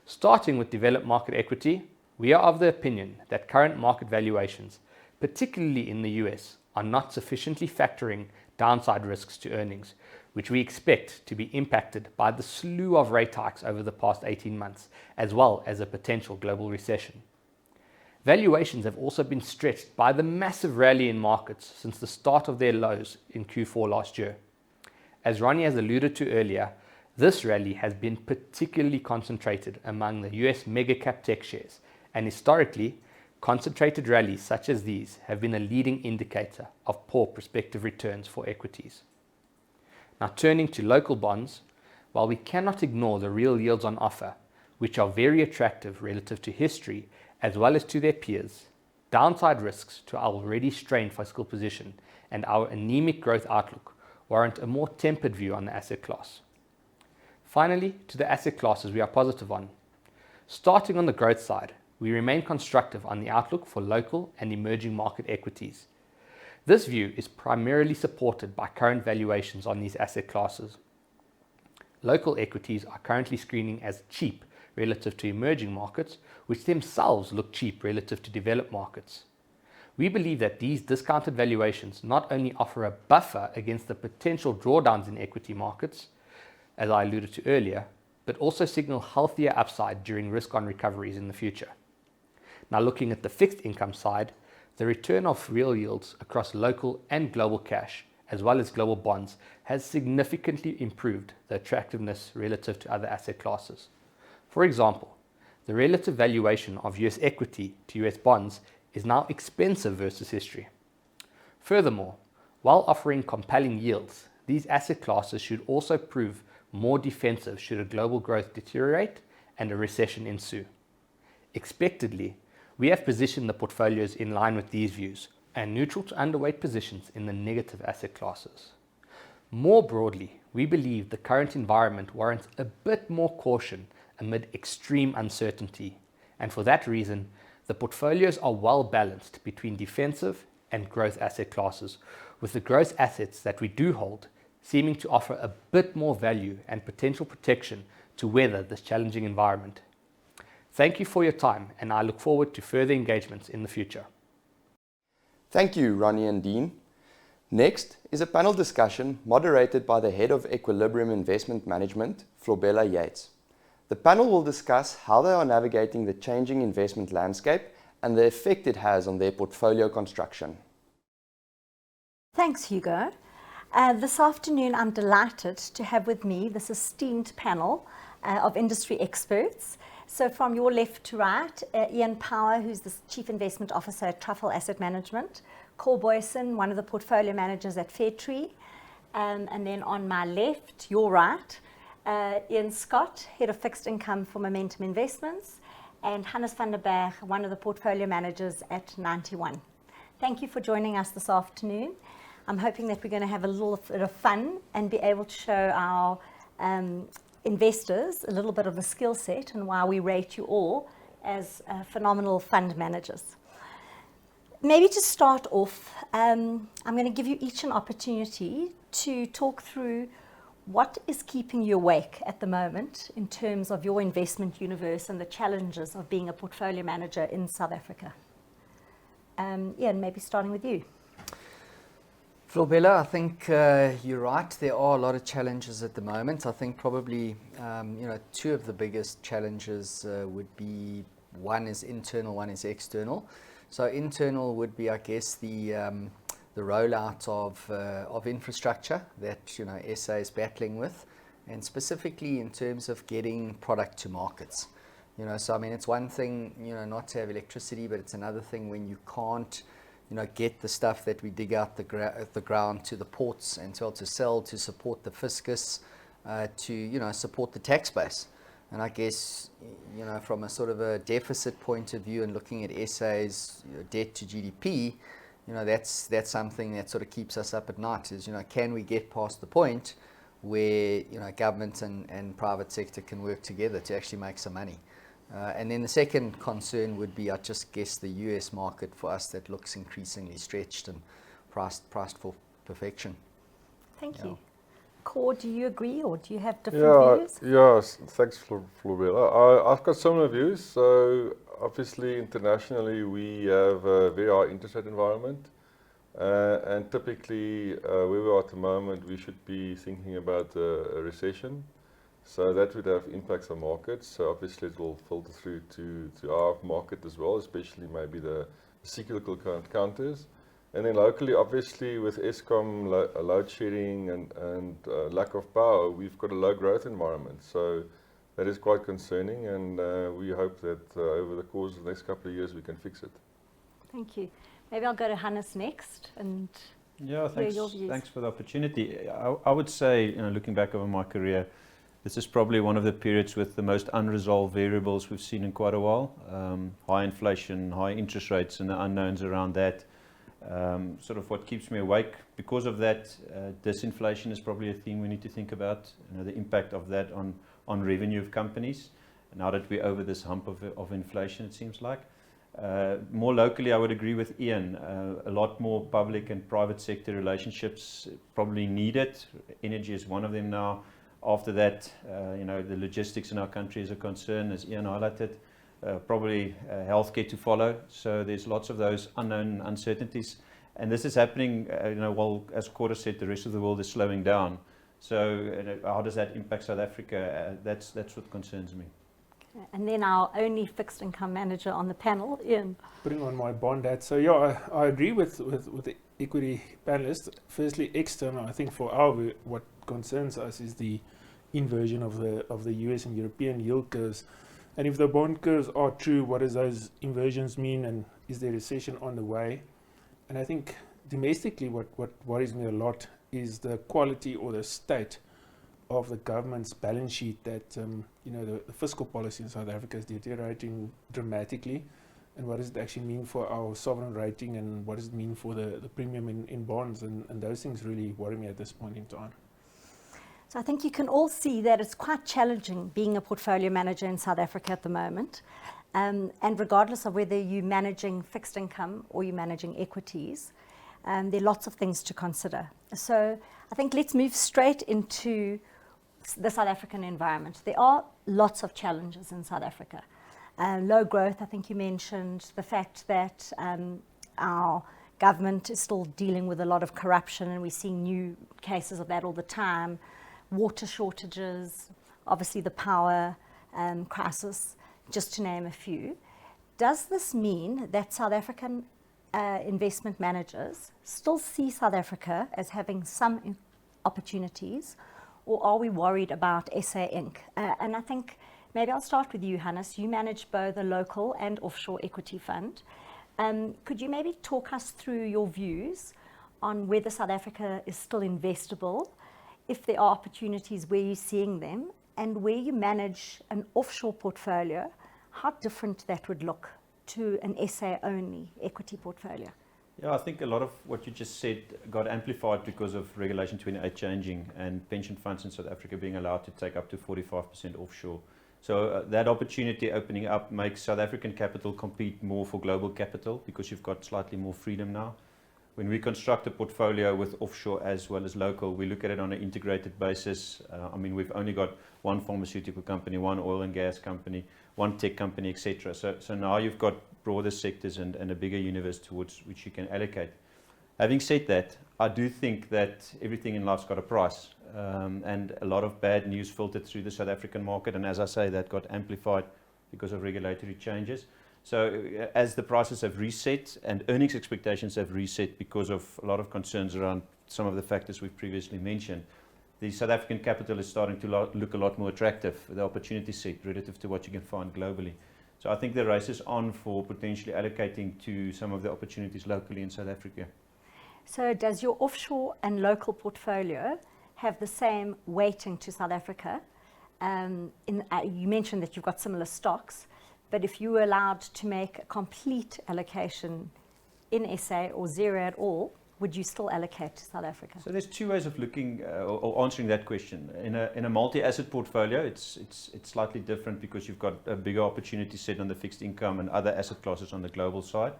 Starting with developed market equity, we are of the opinion that current market valuations, particularly in the US, are not sufficiently factoring downside risks to earnings, which we expect to be impacted by the slew of rate hikes over the past 18 months, as well as a potential global recession. Valuations have also been stretched by the massive rally in markets since the start of their lows in Q4 last year. As Ronnie has alluded to earlier, this rally has been particularly concentrated among the US mega-cap tech shares, and historically, concentrated rallies such as these have been a leading indicator of poor prospective returns for equities. Now turning to local bonds, while we cannot ignore the real yields on offer, which are very attractive relative to history as well as to their peers, downside risks to our already strained fiscal position and our anemic growth outlook warrant a more tempered view on the asset class. Finally, to the asset classes we are positive on. Starting on the growth side, we remain constructive on the outlook for local and emerging market equities. This view is primarily supported by current valuations on these asset classes. Local equities are currently screening as cheap relative to emerging markets, which themselves look cheap relative to developed markets. We believe that these discounted valuations not only offer a buffer against the potential drawdowns in equity markets, as I alluded to earlier, but also signal healthier upside during risk-on recoveries in the future. Now looking at the fixed income side, the return of real yields across local and global cash, as well as global bonds, has significantly improved the attractiveness relative to other asset classes. For example, the relative valuation of US equity to US bonds is now expensive versus history. Furthermore, while offering compelling yields, these asset classes should also prove more defensive should a global growth deteriorate and a recession ensue. Expectedly, we have positioned the portfolios in line with these views and neutral to underweight positions in the negative asset classes. More broadly, we believe the current environment warrants a bit more caution amid extreme uncertainty, and for that reason, the portfolios are well balanced between defensive and growth asset classes, with the growth assets that we do hold seeming to offer a bit more value and potential protection to weather this challenging environment. Thank you for your time, and I look forward to further engagements in the future. Thank you, Ronnie and Dean. Next is a panel discussion moderated by the Head of Equilibrium Investment Management, Flobella Yates. The panel will discuss how they are navigating the changing investment landscape and the effect it has on their portfolio construction. Thanks, Hugo. This afternoon, I'm delighted to have with me this esteemed panel of industry experts. So from your left to right, Ian Power, who's the Chief Investment Officer at Truffle Asset Management, Cor Boyson, one of the portfolio managers at Fairtree, and then on my left, your right, Ian Scott, Head of Fixed Income for Momentum Investments, and Hannes van der Berg, one of the portfolio managers at 91. Thank you for joining us this afternoon. I'm hoping that we're going to have a little bit of fun and be able to show our investors a little bit of the skill set and why we rate you all as phenomenal fund managers. Maybe to start off, I'm going to give you each an opportunity to talk through What is keeping you awake at the moment in terms of your investment universe and the challenges of being a portfolio manager in South Africa? Ian, maybe starting with you. Florabella, I think you're right. There are a lot of challenges at the moment. I think probably two of the biggest challenges would be, one is internal, one is external. So internal would be, I guess, the rollout of infrastructure that SA is battling with, and specifically in terms of getting product to markets. So I mean, it's one thing not to have electricity, but it's another thing when you can't get the stuff that we dig out the ground to the ports and to be able to sell, to support the fiscus, to support the tax base. And I guess from a sort of a deficit point of view and looking at SA's debt to GDP, that's something that sort of keeps us up at night. Is can we get past the point where government and private sector can work together to actually make some money? And then the second concern would be, I just guess, the US market for us that looks increasingly stretched and priced for perfection. Thank you. Cor, do you agree, or do you have different views? Yes, thanks, Florabella. I've got similar views. So obviously, internationally, we have a very high interest rate environment. And typically, where we are at the moment, we should be thinking about a recession. So that would have impacts on markets. So obviously it will filter through to our market as well, especially maybe the cyclical counters. And then locally, obviously with Eskom load shedding and lack of power, we've got a low growth environment. So that is quite concerning, and we hope that over the course of the next couple of years we can fix it. Thank you. Maybe I'll go to Hannes next and Yeah, hear your views. thanks for the opportunity. I would say, looking back over my career, this is probably one of the periods with the most unresolved variables we've seen in quite a while. High inflation, high interest rates, and the unknowns around that. Sort of what keeps me awake. Because of that, disinflation is probably a theme we need to think about. The impact of that on revenue of companies. Now that we're over this hump of inflation, it seems like. More locally, I would agree with Ian. A lot more public and private sector relationships probably needed. Energy is one of them now. After that, the logistics in our country is a concern, as Ian highlighted. Probably healthcare to follow. So there's lots of those unknown uncertainties. And this is happening, while, as Cora said, the rest of the world is slowing down. So how does that impact South Africa? That's what concerns me. And then our only fixed income manager on the panel, Ian. Putting on my bond hat. So yeah, I agree with the equity panelists. Firstly, external, I think for what concerns us is the inversion of the US and European yield curves. And if the bond curves are true, what does those inversions mean, and is there a recession on the way? And I think domestically what worries me a lot is the quality or the state of the government's balance sheet, that the fiscal policy in South Africa is deteriorating dramatically. And what does it actually mean for our sovereign rating, and what does it mean for the premium in bonds? And those things really worry me at this point in time. So I think you can all see that it's quite challenging being a portfolio manager in South Africa at the moment. And regardless of whether you're managing fixed income or you're managing equities, there are lots of things to consider. So I think let's move straight into the South African environment. There are lots of challenges in South Africa. Low growth, I think you mentioned, the fact that our government is still dealing with a lot of corruption, and we're seeing new cases of that all the time. Water shortages, obviously the power crisis, just to name a few. Does this mean that South African investment managers still see South Africa as having some opportunities, or are we worried about SA Inc.? And I think maybe I'll start with you, Hannes. You manage both a local and offshore equity fund. Could you maybe talk us through your views on whether South Africa is still investable, if there are opportunities, where you're seeing them, and where you manage an offshore portfolio, how different that would look to an SA-only equity portfolio? Yeah, I think a lot of what you just said got amplified because of Regulation 28 changing and pension funds in South Africa being allowed to take up to 45% offshore. So that opportunity opening up makes South African capital compete more for global capital, because you've got slightly more freedom now. when we construct a portfolio with offshore as well as local, we look at it on an integrated basis. I mean, we've only got one pharmaceutical company, one oil and gas company, one tech company, etc. So now you've got broader sectors and a bigger universe towards which you can allocate. Having said that, I do think that everything in life's got a price, and a lot of bad news filtered through the South African market, and as I say, that got amplified because of regulatory changes. So as the prices have reset and earnings expectations have reset because of a lot of concerns around some of the factors we've previously mentioned, the South African capital is starting to look a lot more attractive, the opportunity set relative to what you can find globally. So I think the race is on for potentially allocating to some of the opportunities locally in South Africa. So does your offshore and local portfolio have the same weighting to South Africa? You mentioned that you've got similar stocks, but if you were allowed to make a complete allocation in SA or zero at all, would you still allocate to South Africa? So there's two ways of looking or answering that question. In a multi-asset portfolio, it's slightly different because you've got a bigger opportunity set on the fixed income and other asset classes on the global side,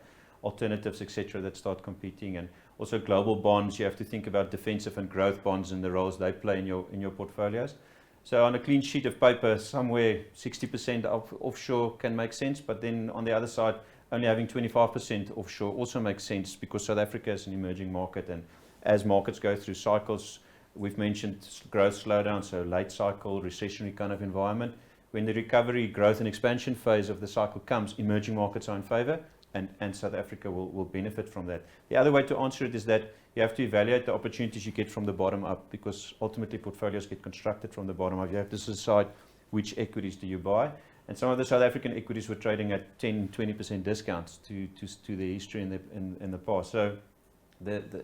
alternatives, etc., that start competing, and also global bonds. You have to think about defensive and growth bonds and the roles they play in your portfolios. So on a clean sheet of paper, somewhere 60% offshore can make sense, but then on the other side, only having 25% offshore also makes sense because South Africa is an emerging market, and as markets go through cycles, we've mentioned growth slowdown, so late cycle, recessionary kind of environment. When the recovery, growth and expansion phase of the cycle comes, emerging markets are in favor, and South Africa will benefit from that. The other way to answer it is that you have to evaluate the opportunities you get from the bottom up, because ultimately portfolios get constructed from the bottom up. You have to decide which equities do you buy. And some of the South African equities were trading at 10-20% discounts to the history in the past. So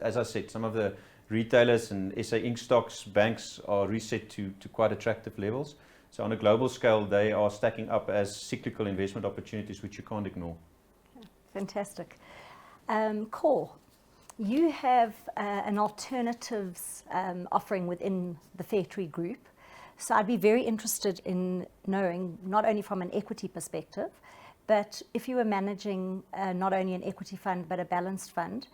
as I said, some of the retailers and SA Inc. stocks, banks are reset to quite attractive levels. So on a global scale, they are stacking up as cyclical investment opportunities which you can't ignore. Fantastic. Core, you have an alternatives offering within the Fairtree group. So I'd be very interested in knowing, not only from an equity perspective, but if you were managing not only an equity fund but a balanced fund,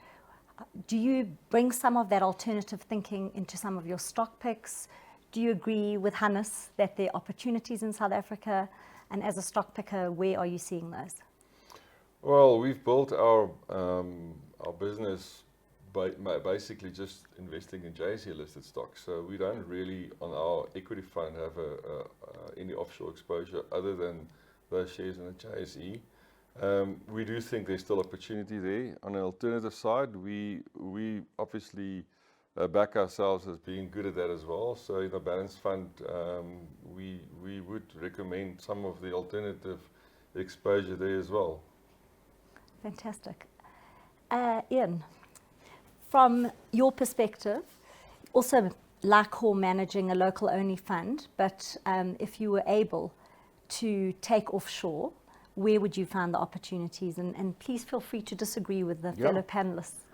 do you bring some of that alternative thinking into some of your stock picks? Do you agree with Hannes that there are opportunities in South Africa? And as a stock picker, where are you seeing those? Well, we've built our business by basically just investing in JSE listed stocks. So we don't really, on our equity fund, have any offshore exposure other than those shares in the JSE. We do think there's still opportunity there. On the alternative side, we obviously back ourselves as being good at that as well. So in the balanced fund, we would recommend some of the alternative exposure there as well. Fantastic. Ian, from your perspective, also like Core managing a local-only fund, but if you were able to take offshore, where would you find the opportunities? And please feel free to disagree with the fellow panelists.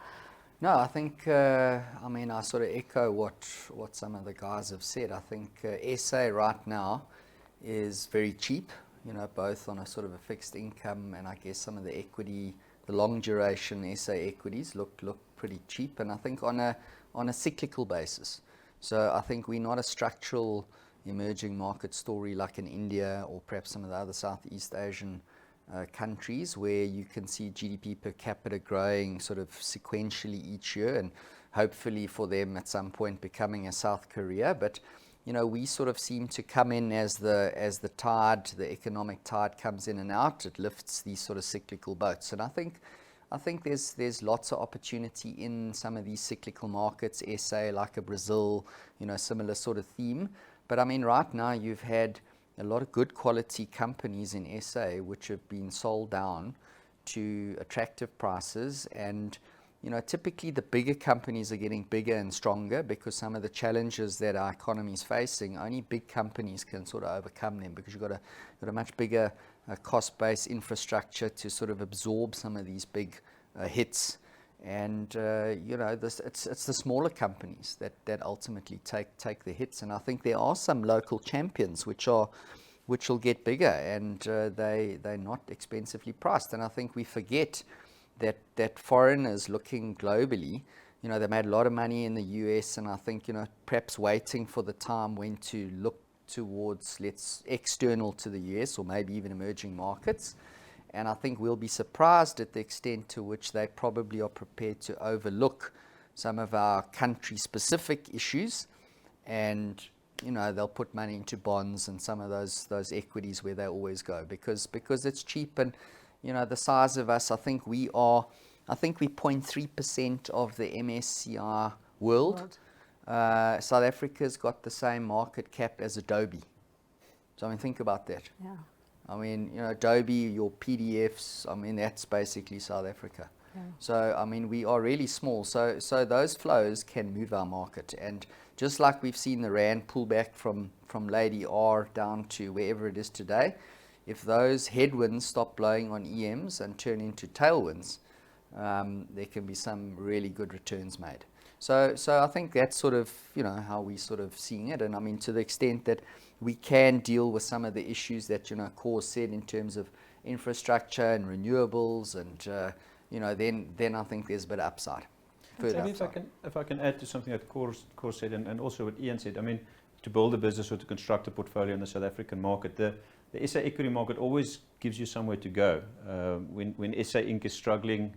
No, I think, I sort of echo what some of the guys have said. I think SA right now is very cheap, both on a sort of a fixed income and I guess some of the equity, the long duration SA equities look pretty cheap, and I think on a cyclical basis. So I think we're not a structural emerging market story like in India or perhaps some of the other Southeast Asian countries where you can see GDP per capita growing sort of sequentially each year, and hopefully for them at some point becoming a South Korea. But we sort of seem to come in as the tide, the economic tide comes in and out. It lifts these sort of cyclical boats, and I think there's lots of opportunity in some of these cyclical markets. SA, like a Brazil, similar sort of theme. But I mean, right now you've had a lot of good quality companies in SA which have been sold down to attractive prices, and typically the bigger companies are getting bigger and stronger because some of the challenges that our economy is facing, only big companies can sort of overcome them, because you've got a much bigger cost-based infrastructure to sort of absorb some of these big hits. And it's the smaller companies that ultimately take the hits. And I think there are some local champions which will get bigger, and they're not expensively priced. And I think we forget that foreigners looking globally, you know, they made a lot of money in the US, and I think, you know, perhaps waiting for the time when to look towards external to the US or maybe even emerging markets. And I think we'll be surprised at the extent to which they probably are prepared to overlook some of our country-specific issues, and, you know, they'll put money into bonds and some of those equities where they always go because it's cheap. And, you know, the size of us, I think we're 0.3% of the MSCI world. South Africa's got the same market cap as Adobe. So I mean, think about that. Yeah. I mean, you know, Adobe, your PDFs, I mean, that's basically South Africa. Yeah. So, I mean, we are really small. So those flows can move our market. And just like we've seen the Rand pull back from Lady R down to wherever it is today, if those headwinds stop blowing on EMs and turn into tailwinds, there can be some really good returns made. So I think that's sort of, you know, how we sort of seeing it. And I mean, to the extent that we can deal with some of the issues that, you know, Cor said in terms of infrastructure and renewables, and you know, then I think there's a bit of upside. Maybe if I can add to something that Cor said, and also what Ian said. I mean, to build a business or to construct a portfolio in the South African market, the SA equity market always gives you somewhere to go. When SA Inc. is struggling,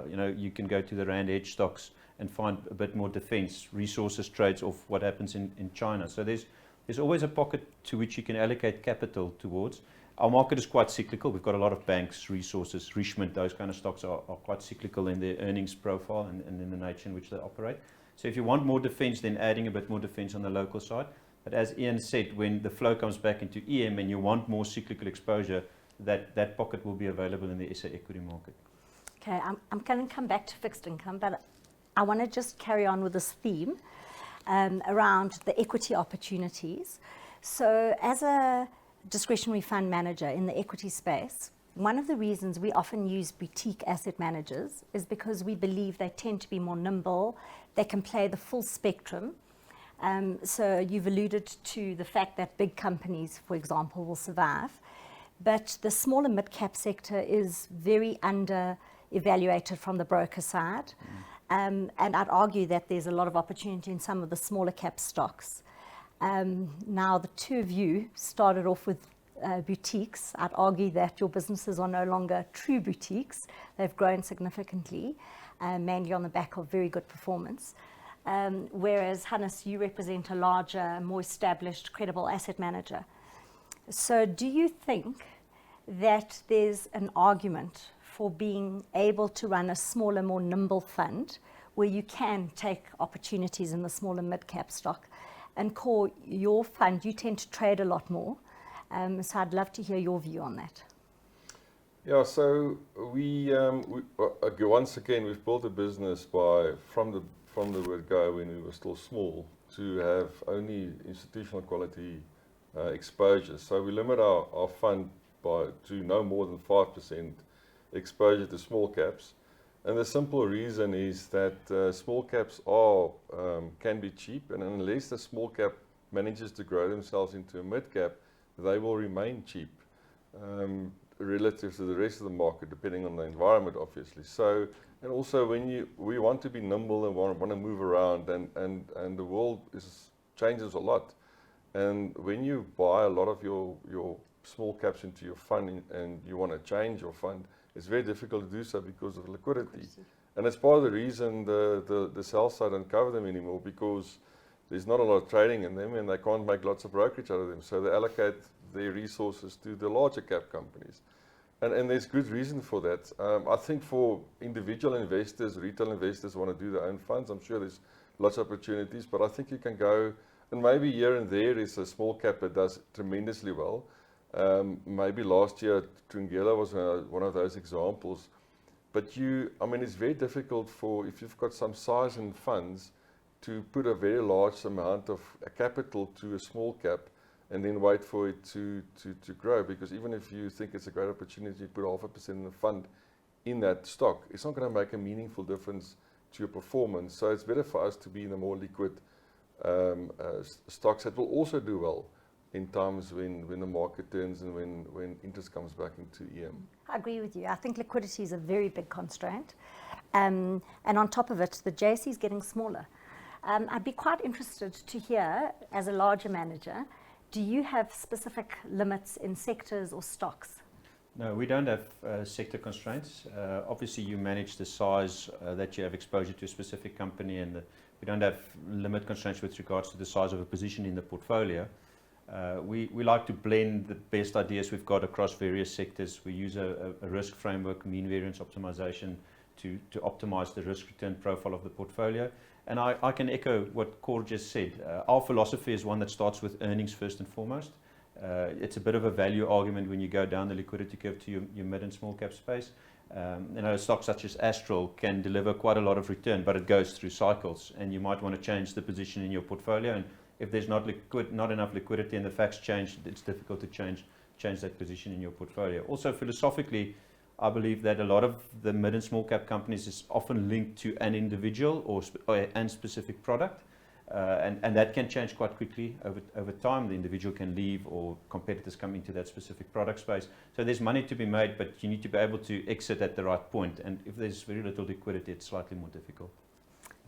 you know, you can go to the Rand hedge stocks and find a bit more defense, resources trades off what happens in China. So there's always a pocket to which you can allocate capital towards. Our market is quite cyclical. We've got a lot of banks, resources, Richmond, those kind of stocks are quite cyclical in their earnings profile and in the nature in which they operate. So if you want more defense, then adding a bit more defense on the local side. But as Ian said, when the flow comes back into EM and you want more cyclical exposure, that pocket will be available in the SA equity market. Okay, I'm going to come back to fixed income, but I want to just carry on with this theme around the equity opportunities. So as a discretionary fund manager in the equity space, one of the reasons we often use boutique asset managers is because we believe they tend to be more nimble, they can play the full spectrum. So you've alluded to the fact that big companies, for example, will survive, but the smaller mid-cap sector is very under-evaluated from the broker side. And I'd argue that there's a lot of opportunity in some of the smaller cap stocks. Now, the two of you started off with boutiques. I'd argue that your businesses are no longer true boutiques. They've grown significantly, mainly on the back of very good performance. Whereas, Hannes, you represent a larger, more established, credible asset manager. So do you think that there's an argument for being able to run a smaller, more nimble fund where you can take opportunities in the smaller mid-cap stock? And Cor, your fund, you tend to trade a lot more. So I'd love to hear your view on that. Yeah, so we once again, we've built a business from the word go when we were still small to have only institutional quality exposure. So we limit our fund to no more than 5% exposure to small caps. And the simple reason is that small caps can be cheap, and unless the small cap manages to grow themselves into a mid cap, they will remain cheap relative to the rest of the market, depending on the environment, obviously. So, and also we want to be nimble and want to move around, and the world changes a lot. And when you buy a lot of your small caps into your fund and you want to change your fund, it's very difficult to do so because of liquidity. And it's part of the reason the sell side don't cover them anymore, because there's not a lot of trading in them and they can't make lots of brokerage out of them. So they allocate their resources to the larger cap companies. And there's good reason for that. I think for individual investors, retail investors want to do their own funds, I'm sure there's lots of opportunities, but I think you can go, and maybe here and there is a small cap that does tremendously well. Maybe last year Tringela was one of those examples. But it's very difficult if you've got some size in funds to put a very large amount of capital to a small cap and then wait for it to grow, because even if you think it's a great opportunity to put 0.5% in the fund in that stock, it's not going to make a meaningful difference to your performance. So it's better for us to be in the more liquid stocks that will also do well, in times when the market turns and when interest comes back into EM. I agree with you. I think liquidity is a very big constraint. And on top of it, the JSE is getting smaller. I'd be quite interested to hear, as a larger manager, do you have specific limits in sectors or stocks? No, we don't have sector constraints. Obviously, you manage the size that you have exposure to a specific company, and we don't have limit constraints with regards to the size of a position in the portfolio. We like to blend the best ideas we've got across various sectors. We use a risk framework, mean variance optimization, to optimize the risk return profile of the portfolio. And I can echo what Cor just said. Our philosophy is one that starts with earnings first and foremost. It's a bit of a value argument when you go down the liquidity curve to your mid and small cap space. Stocks such as Astral can deliver quite a lot of return, but it goes through cycles, and you might want to change the position in your portfolio. And if there's not enough liquidity and the facts change, it's difficult to change that position in your portfolio. Also, philosophically, I believe that a lot of the mid and small cap companies is often linked to an individual or an specific product. And that can change quite quickly over time. The individual can leave or competitors come into that specific product space. So there's money to be made, but you need to be able to exit at the right point. And if there's very little liquidity, it's slightly more difficult.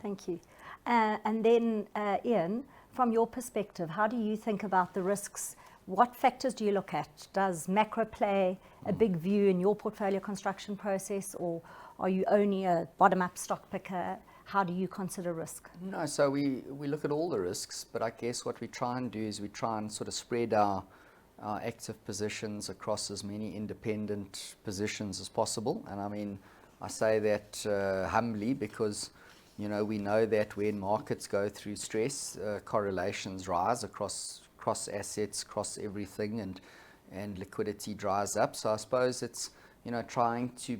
Thank you. And then, Ian, from your perspective, how do you think about the risks? What factors do you look at? Does macro play a big view in your portfolio construction process, or are you only a bottom-up stock picker? How do you consider risk? No, so we look at all the risks, but I guess what we try and do is we try and sort of spread our active positions across as many independent positions as possible. And I mean, I say that humbly because, you know, we know that when markets go through stress, correlations rise across assets, across everything, and liquidity dries up. So I suppose it's, you know, trying to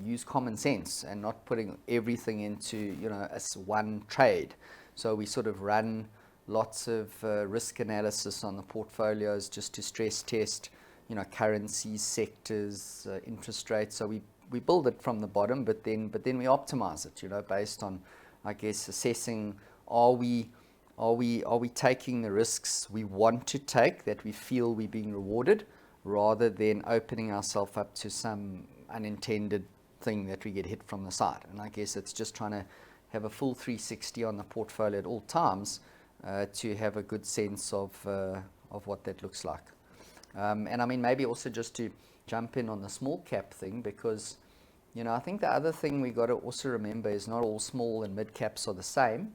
use common sense and not putting everything into, you know, as one trade. So we sort of run lots of risk analysis on the portfolios just to stress test, you know, currencies, sectors, interest rates. So we build it from the bottom, but then we optimize it, you know, based on, I guess, assessing, are we taking the risks we want to take, that we feel we're being rewarded, rather than opening ourselves up to some unintended thing that we get hit from the side. And I guess it's just trying to have a full 360 on the portfolio at all times to have a good sense of what that looks like. And I mean, maybe also just to jump in on the small cap thing, because, you know, I think the other thing we got to also remember is not all small and mid caps are the same.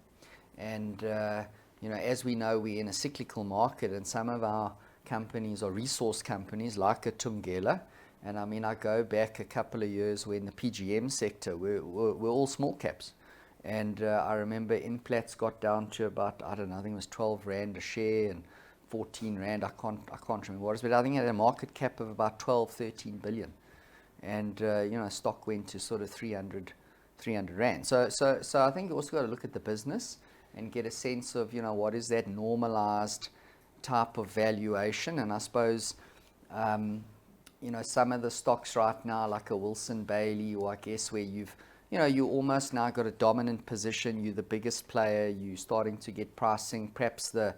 And, you know, as we know, we're in a cyclical market, and some of our companies or resource companies like a Tungela, and I mean, I go back a couple of years when the PGM sector were all small caps, and I remember Implats got down to about, I don't know, I think it was 12 Rand a share and 14 Rand, I can't remember what it was, but I think it had a market cap of about 12-13 billion, and you know, stock went to sort of 300 Rand. So I think you also got to look at the business and get a sense of, you know, what is that normalized type of valuation. And I suppose, you know, some of the stocks right now, like a Wilson Bailey, or I guess where you almost now got a dominant position, you're the biggest player, you're starting to get pricing, perhaps the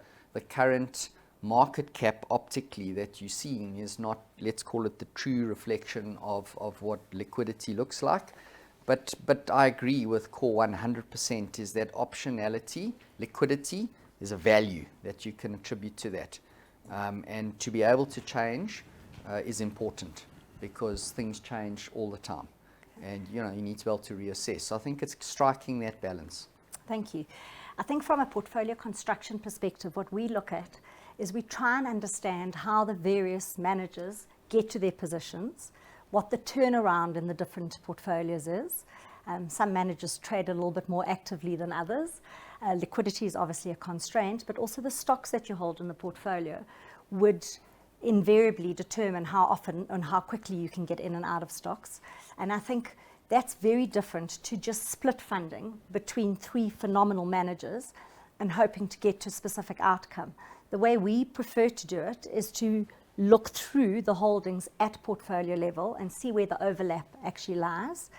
current market cap optically that you're seeing is not, let's call it, the true reflection of what liquidity looks like. But I agree with Core 100%, is that optionality, liquidity, is a value that you can attribute to that. And to be able to change is important, because things change all the time. And, you know, you need to be able to reassess. So I think it's striking that balance. Thank you. I think from a portfolio construction perspective, what we look at is we try and understand how the various managers get to their positions, what the turnaround in the different portfolios is. Some managers trade a little bit more actively than others. Liquidity is obviously a constraint, but also the stocks that you hold in the portfolio would invariably determine how often and how quickly you can get in and out of stocks. And I think that's very different to just split funding between three phenomenal managers and hoping to get to a specific outcome. The way we prefer to do it is to look through the holdings at portfolio level and see where the overlap actually lies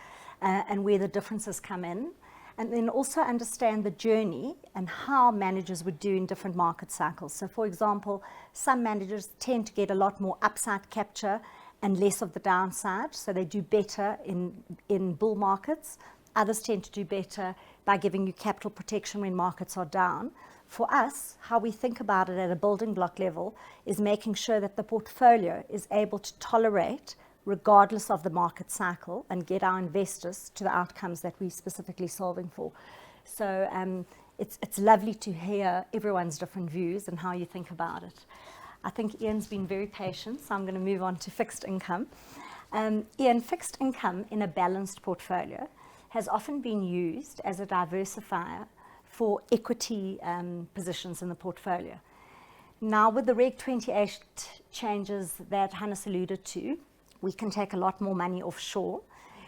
and where the differences come in. and then also understand the journey and how managers would do in different market cycles. So for example, some managers tend to get a lot more upside capture and less of the downside, so they do better in bull markets. Others tend to do better by giving you capital protection when markets are down. For us, how we think about it at a building block level is making sure that the portfolio is able to tolerate regardless of the market cycle and get our investors to the outcomes that we're specifically solving for. So it's lovely to hear everyone's different views and how you think about it. I think Ian's been very patient, so I'm going to move on to fixed income. Ian, fixed income in a balanced portfolio has often been used as a diversifier for equity positions in the portfolio. Now, with the Reg 28 changes that Hannes alluded to, we can take a lot more money offshore.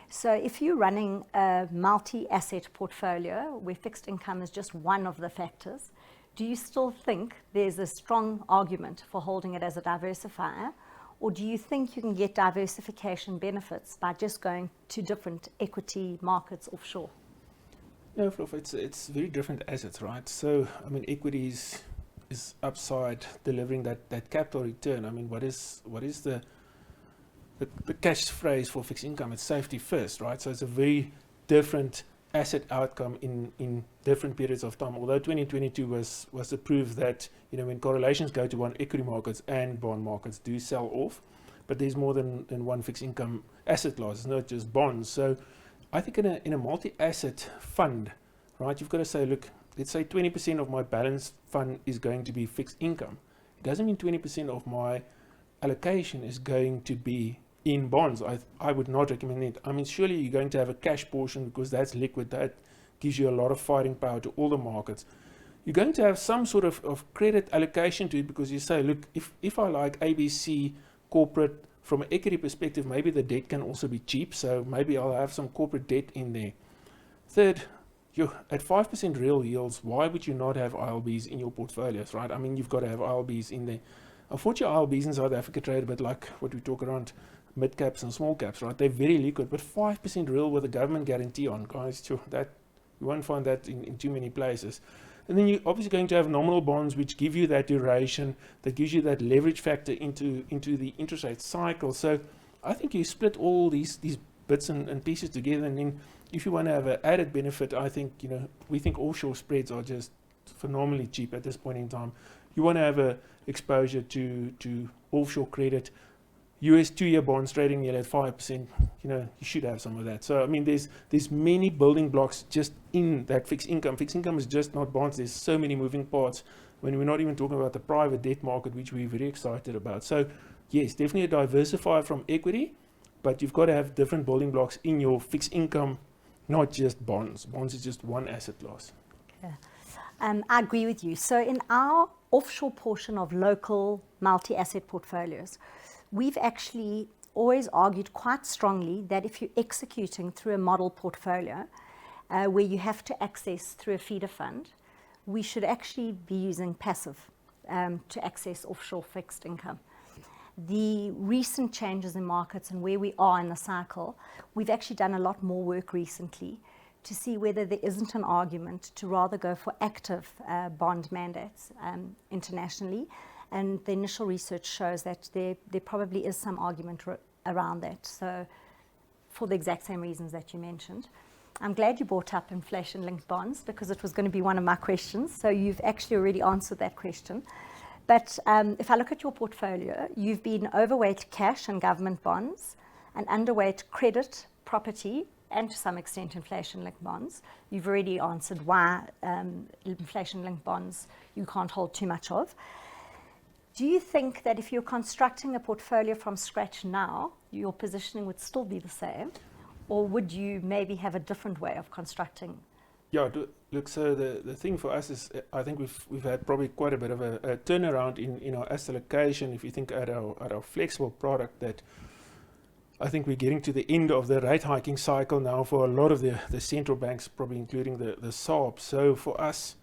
So if you're running a multi-asset portfolio where fixed income is just one of the factors, do you still think there's a strong argument for holding it as a diversifier? Or do you think you can get diversification benefits by just going to different equity markets offshore? No, Fluff, it's very different assets, right? So, I mean, equities is upside delivering that capital return. I mean, what is the cash phrase for fixed income? It's safety first, right? So it's a very different asset outcome in different periods of time. Although 2022 was the proof that, you know, when correlations go to one, equity markets and bond markets do sell off, but there's more than one fixed income asset class. It's not just bonds. So I think in a multi-asset fund, right, you've got to say, look, let's say 20% of my balanced fund is going to be fixed income. It doesn't mean 20% of my allocation is going to be in bonds. I would not recommend it. I mean, surely you're going to have a cash portion because that's liquid. That gives you a lot of fighting power to all the markets. You're going to have some sort of credit allocation to it because you say, look, if I like ABC corporate from an equity perspective, maybe the debt can also be cheap. So maybe I'll have some corporate debt in there. Third, at 5% real yields, why would you not have ILBs in your portfolios, right? I mean, you've got to have ILBs in there. Unfortunately, ILBs in South Africa trade a bit like what we talk around mid caps and small caps, right? They're very liquid, but 5% real with a government guarantee on, guys, that you won't find that in too many places. And then you're obviously going to have nominal bonds which give you that duration, that gives you that leverage factor into the interest rate cycle. So I think you split all these bits and pieces together, and then if you want to have an added benefit, I think, you know, we think offshore spreads are just phenomenally cheap at this point in time. You want to have a exposure to offshore credit. US 2-year bonds trading nearly at 5%, you know, you should have some of that. So, I mean, there's many building blocks just in that fixed income. Fixed income is just not bonds. There's so many moving parts when we're not even talking about the private debt market, which we're very excited about. So, yes, definitely a diversifier from equity, but you've got to have different building blocks in your fixed income, not just bonds. Bonds is just one asset class. Yeah. I agree with you. So, in our offshore portion of local multi-asset portfolios, we've actually always argued quite strongly that if you're executing through a model portfolio where you have to access through a feeder fund, we should actually be using passive to access offshore fixed income. The recent changes in markets and where we are in the cycle, we've actually done a lot more work recently to see whether there isn't an argument to rather go for active bond mandates internationally. And the initial research shows that there probably is some argument around that. So for the exact same reasons that you mentioned. I'm glad you brought up inflation-linked bonds because it was going to be one of my questions. So you've actually already answered that question. But if I look at your portfolio, you've been overweight cash and government bonds and underweight credit, property, and to some extent inflation-linked bonds. You've already answered why inflation-linked bonds you can't hold too much of. Do you think that if you're constructing a portfolio from scratch now, your positioning would still be the same? Or would you maybe have a different way of constructing? Yeah, look, so the thing for us is I think we've had probably quite a bit of a turnaround in our asset allocation. If you think at our flexible product, that I think we're getting to the end of the rate hiking cycle now for a lot of the central banks, probably including the SARB. So for us,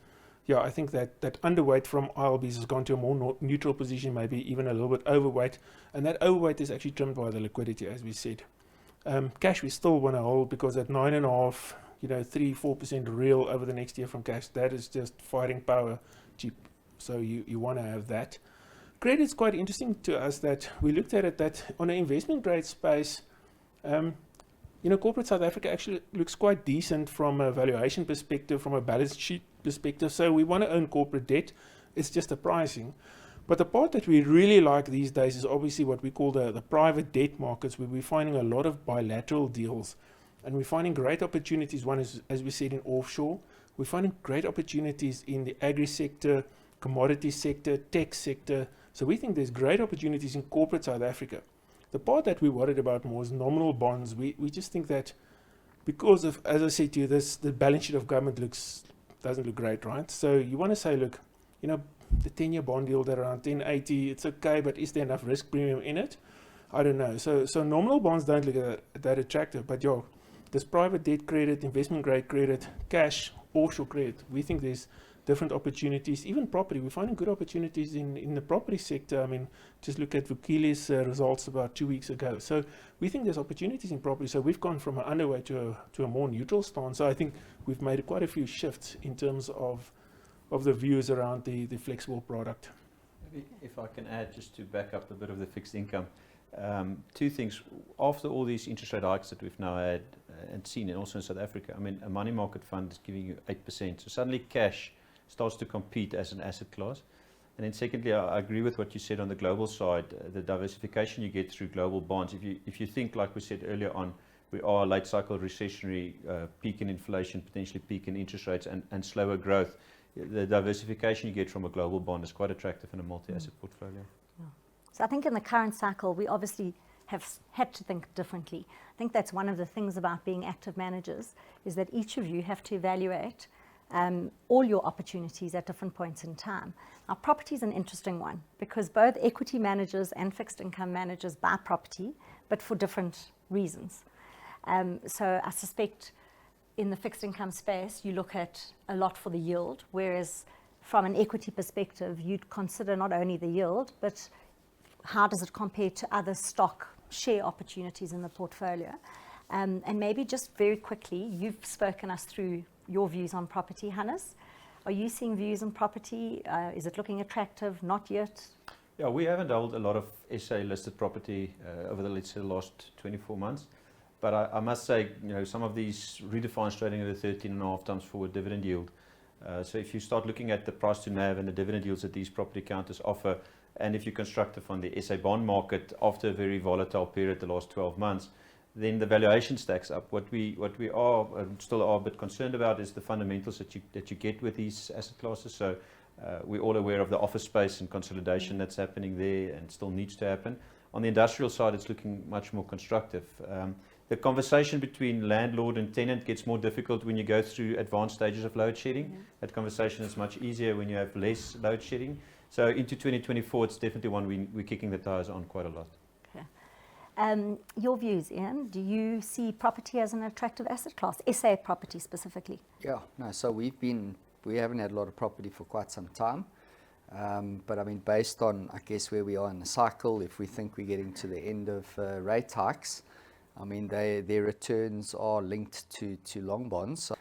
yeah, I think that underweight from ILBs has gone to a more neutral position, maybe even a little bit overweight. And that overweight is actually trimmed by the liquidity, as we said. Cash we still want to hold because at 9.5, 3-4% real over the next year from cash. That is just fighting power cheap. So you want to have that. Credit's quite interesting to us that we looked at it that on an investment grade space, corporate South Africa actually looks quite decent from a valuation perspective, from a balance sheet perspective. So we want to own corporate debt. It's just the pricing. But the part that we really like these days is obviously what we call the private debt markets, where we're finding a lot of bilateral deals. And we're finding great opportunities. One is, as we said, in offshore. We're finding great opportunities in the agri sector, commodity sector, tech sector. So we think there's great opportunities in corporate South Africa. The part that we're worried about more is nominal bonds. We just think that because of, as I said to you, the balance sheet of government doesn't look great, right? So you want to say, look, the 10-year bond yield at around 10.80, it's okay, but is there enough risk premium in it? I don't know. So nominal bonds don't look that attractive, but this private debt credit, investment grade credit, cash, offshore credit, we think there's different opportunities. Even property, we're finding good opportunities in the property sector. I mean, just look at Vukile's results about 2 weeks ago. So we think there's opportunities in property. So we've gone from an underweight to a more neutral stance. So I think we've made quite a few shifts in terms of the views around the flexible product. Maybe if I can add, just to back up a bit of the fixed income, two things. After all these interest rate hikes that we've now had and seen, and also in South Africa, I mean, a money market fund is giving you 8%. So suddenly cash starts to compete as an asset class. And then secondly, I agree with what you said on the global side, the diversification you get through global bonds. If you think, like we said earlier on, we are a late cycle recessionary, peak in inflation, potentially peak in interest rates and slower growth, the diversification you get from a global bond is quite attractive in a multi-asset portfolio. Yeah. So I think in the current cycle, we obviously have had to think differently. I think that's one of the things about being active managers, is that each of you have to evaluate all your opportunities at different points in time. Now, property is an interesting one because both equity managers and fixed income managers buy property, but for different reasons. So I suspect in the fixed income space, you look at a lot for the yield, whereas from an equity perspective, you'd consider not only the yield, but how does it compare to other stock share opportunities in the portfolio. And maybe just very quickly, you've spoken us through your views on property, Hannes. Are you seeing views on property? Is it looking attractive? Not yet? Yeah, we haven't held a lot of SA listed property over the, let's say, the last 24 months. But I must say, some of these redefines trading at a 13.5 times forward dividend yield. So if you start looking at the price to NAV and the dividend yields that these property counters offer, and if you construct it from the SA bond market after a very volatile period the last 12 months, then the valuation stacks up. What we are still a bit concerned about is the fundamentals that you get with these asset classes. So we're all aware of the office space and consolidation that's happening there and still needs to happen. On the industrial side, it's looking much more constructive. The conversation between landlord and tenant gets more difficult when you go through advanced stages of load shedding. Yeah. That conversation is much easier when you have less load shedding. So into 2024, it's definitely one we're kicking the tires on quite a lot. Okay. Your views, Ian? Do you see property as an attractive asset class, SA property specifically? Yeah, no. So we haven't had a lot of property for quite some time. But I mean, based on, I guess, where we are in the cycle, if we think we're getting to the end of rate hikes, I mean, their returns are linked to long bonds.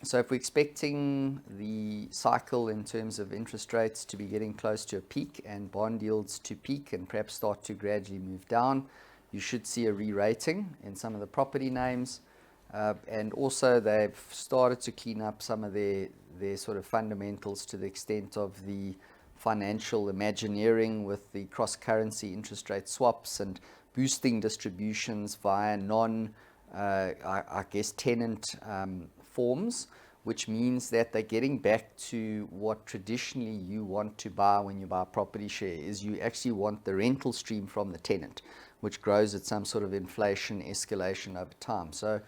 So if we're expecting the cycle in terms of interest rates to be getting close to a peak and bond yields to peak and perhaps start to gradually move down, you should see a re-rating in some of the property names. And also they've started to clean up some of their sort of fundamentals to the extent of the financial imagineering with the cross-currency interest rate swaps and boosting distributions via I guess, tenant forms, which means that they're getting back to what traditionally you want to buy when you buy a property share, is you actually want the rental stream from the tenant, which grows at some sort of inflation escalation over time. So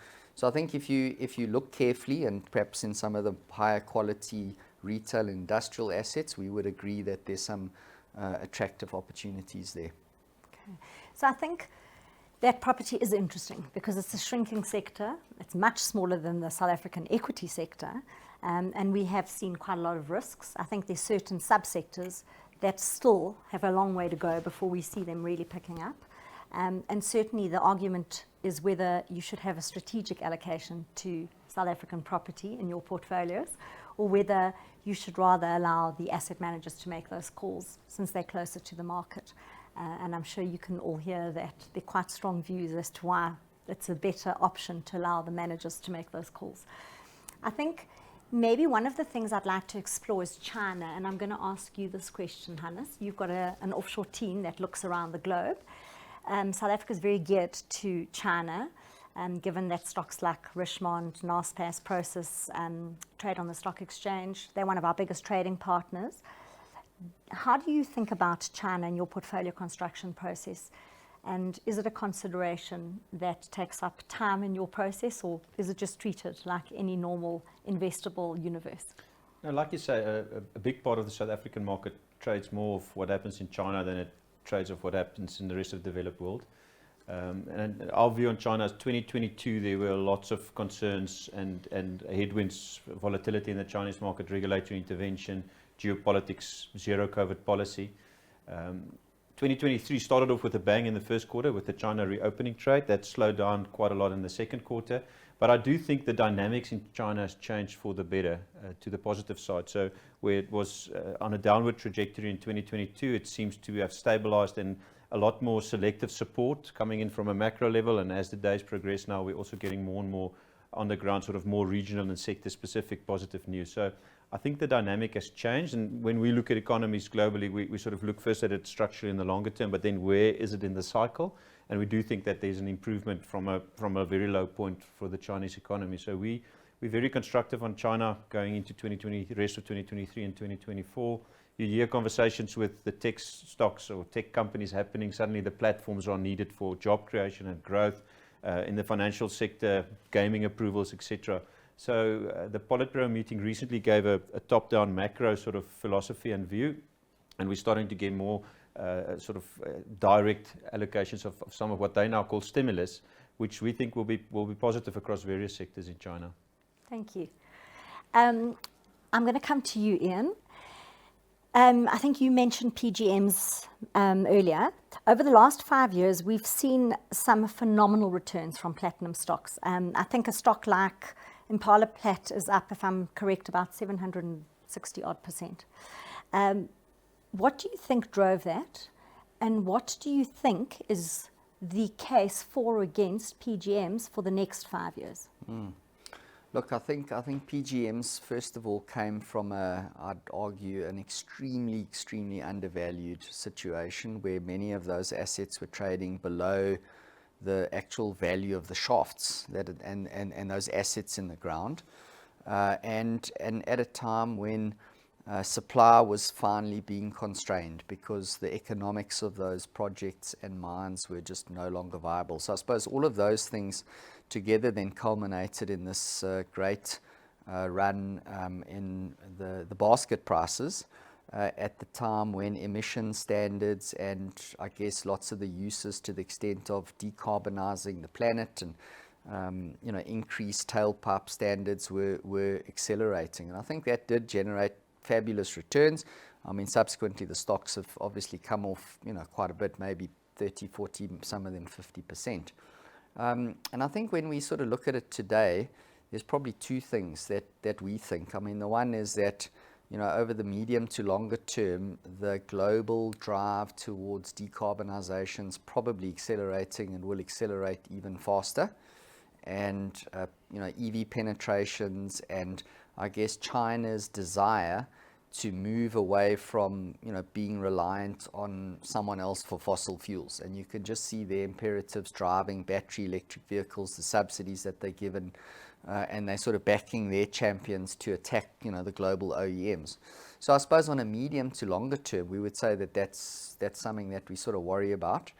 I think if you look carefully and perhaps in some of the higher quality retail and industrial assets, we would agree that there's some attractive opportunities there. Okay. So I think that property is interesting because it's a shrinking sector. It's much smaller than the South African equity sector. And we have seen quite a lot of risks. I think there's certain subsectors that still have a long way to go before we see them really picking up. And certainly the argument is whether you should have a strategic allocation to South African property in your portfolios, or whether you should rather allow the asset managers to make those calls since they're closer to the market. And I'm sure you can all hear that there are quite strong views as to why it's a better option to allow the managers to make those calls. I think maybe one of the things I'd like to explore is China, and I'm going to ask you this question, Hannes. You've got an offshore team that looks around the globe. South Africa is very geared to China, given that stocks like Richemont, Naspers, Prosus trade on the stock exchange. They're one of our biggest trading partners. How do you think about China in your portfolio construction process? And is it a consideration that takes up time in your process, or is it just treated like any normal investable universe? No, like you say, a big part of the South African market trades more of what happens in China than it trades of what happens in the rest of the developed world. And our view on China is 2022, there were lots of concerns and headwinds, volatility in the Chinese market, regulatory intervention, geopolitics, zero COVID policy. 2023 started off with a bang in the first quarter with the China reopening trade. That slowed down quite a lot in the second quarter. But I do think the dynamics in China has changed for the better, to the positive side. So where it was on a downward trajectory in 2022, it seems to have stabilized, and a lot more selective support coming in from a macro level. And as the days progress now, we're also getting more and more on the ground, sort of more regional and sector-specific positive news. So I think the dynamic has changed. And when we look at economies globally, we sort of look first at it structurally in the longer term, but then where is it in the cycle? And we do think that there's an improvement from a very low point for the Chinese economy. So we're very constructive on China going into 2020, the rest of 2023 and 2024. You hear conversations with the tech stocks or tech companies happening. Suddenly the platforms are needed for job creation and growth in the financial sector, gaming approvals, etc. So the Politburo meeting recently gave a top-down macro sort of philosophy and view, and we're starting to get more direct allocations of some of what they now call stimulus, which we think will be positive across various sectors in China. Thank you. I'm going to come to you, Ian. I think you mentioned PGMs earlier. Over the last 5 years, we've seen some phenomenal returns from platinum stocks. I think a stock like Impala Plat is up, if I'm correct, about 760-odd%. What do you think drove that? And what do you think is the case for or against PGMs for the next 5 years? Look, I think PGMs, first of all, came from I'd argue, an extremely undervalued situation where many of those assets were trading below the actual value of the shafts and those assets in the ground. And at a time when supply was finally being constrained because the economics of those projects and mines were just no longer viable. So I suppose all of those things together then culminated in this great run in the basket prices at the time when emission standards and I guess lots of the uses to the extent of decarbonizing the planet and increased tailpipe standards were accelerating. And I think that did generate fabulous returns. I mean, subsequently the stocks have obviously come off, quite a bit, maybe 30, 40, some of them 50%. And I think when we sort of look at it today, there's probably two things that we think. I mean, the one is that, over the medium to longer term, the global drive towards decarbonisation is probably accelerating and will accelerate even faster. And, EV penetrations and I guess China's desire to move away from, being reliant on someone else for fossil fuels. And you can just see the imperatives driving battery electric vehicles, the subsidies that they're given, and they're sort of backing their champions to attack, the global OEMs. So I suppose on a medium to longer term, we would say that that's something that we sort of worry about.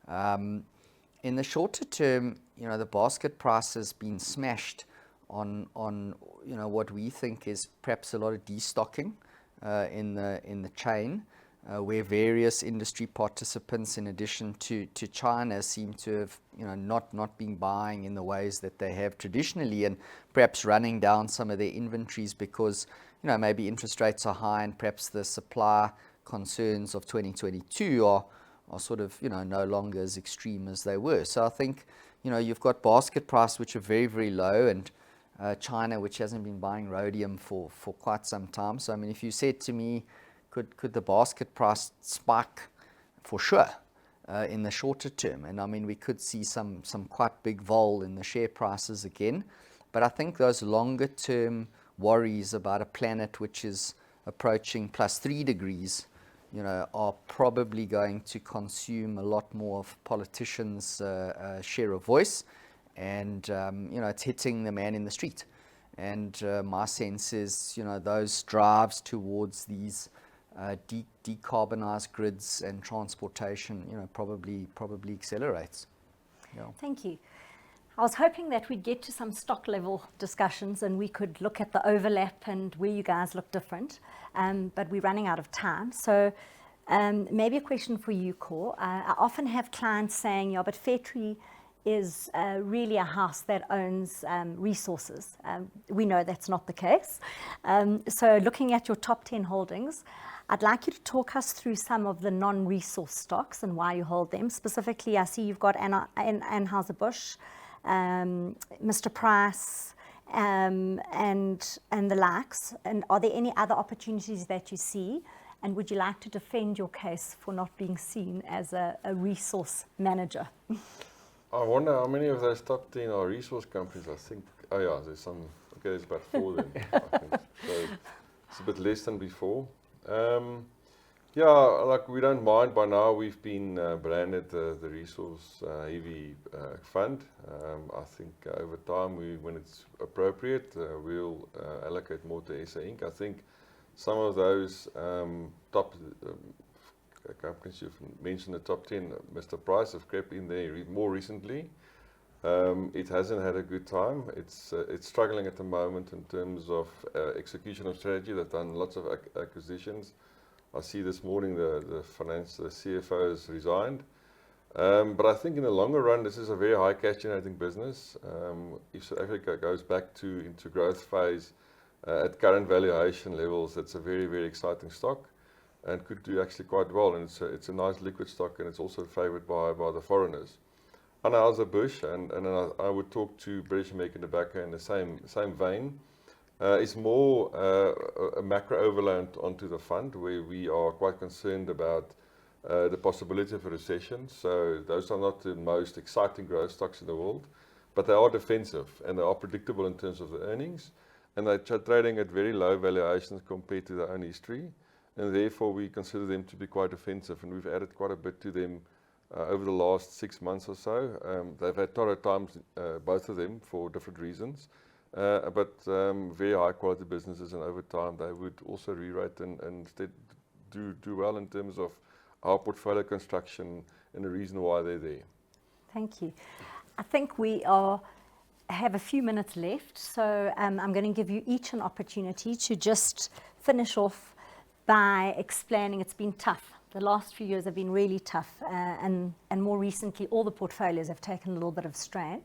In the shorter term, the basket price has been smashed on what we think is perhaps a lot of destocking in the chain, where various industry participants, in addition to China, seem to have not been buying in the ways that they have traditionally, and perhaps running down some of their inventories because maybe interest rates are high and perhaps the supply concerns of 2022 are sort of no longer as extreme as they were. So I think you know, you've got basket price which are very, very low, and China, which hasn't been buying rhodium for quite some time. So I mean, if you said to me, could the basket price spike? For sure, in the shorter term, and I mean, we could see some quite big vol in the share prices again. But I think those longer term worries about a planet which is approaching +3 degrees, you know, are probably going to consume a lot more of politicians' share of voice, and you know, it's hitting the man in the street. And my sense is, you know, those drives towards these decarbonized grids and transportation, you know, probably accelerates. Yeah. Thank you. I was hoping that we'd get to some stock level discussions and we could look at the overlap and where you guys look different, but we're running out of time. So maybe a question for you, Cor. I often have clients saying, yeah, but Fairtree is really a house that owns resources. We know that's not the case. So looking at your top 10 holdings, I'd like you to talk us through some of the non-resource stocks and why you hold them. Specifically, I see you've got Anheuser-Busch, Mr. Price, and the likes. And are there any other opportunities that you see? And would you like to defend your case for not being seen as a resource manager? I wonder how many of those top 10 are resource companies. I think, oh yeah, there's some, okay, there's about 4 then, I think. So it's a bit less than before. Yeah, like we don't mind. By now we've been branded the resource heavy fund. I think over time, when it's appropriate, we'll allocate more to SA Inc. I think some of those top companies you've mentioned, the top 10, Mr. Price, have crept in there more recently. It hasn't had a good time. It's struggling at the moment in terms of execution of strategy. They've done lots of acquisitions. I see this morning the CFO has resigned. But I think in the longer run, this is a very high cash generating business. If South Africa goes back into growth phase at current valuation levels, it's a very, very exciting stock and could do actually quite well. And it's a nice liquid stock, and it's also favored by the foreigners. Anheuser-Busch, and I would talk to British American Tobacco in the same vein. It's more a macro overlay onto the fund, where we are quite concerned about the possibility of a recession. So those are not the most exciting growth stocks in the world, but they are defensive and they are predictable in terms of the earnings, and they're trading at very low valuations compared to their own history, and therefore we consider them to be quite defensive, and we've added quite a bit to them over the last 6 months or so. They've had torrid times, both of them, for different reasons, but very high quality businesses, and over time they would also re-rate and do well in terms of our portfolio construction and the reason why they're there. Thank you. I think we have a few minutes left, so I'm going to give you each an opportunity to just finish off by explaining. It's been tough. The last few years have been really tough, and more recently, all the portfolios have taken a little bit of strain.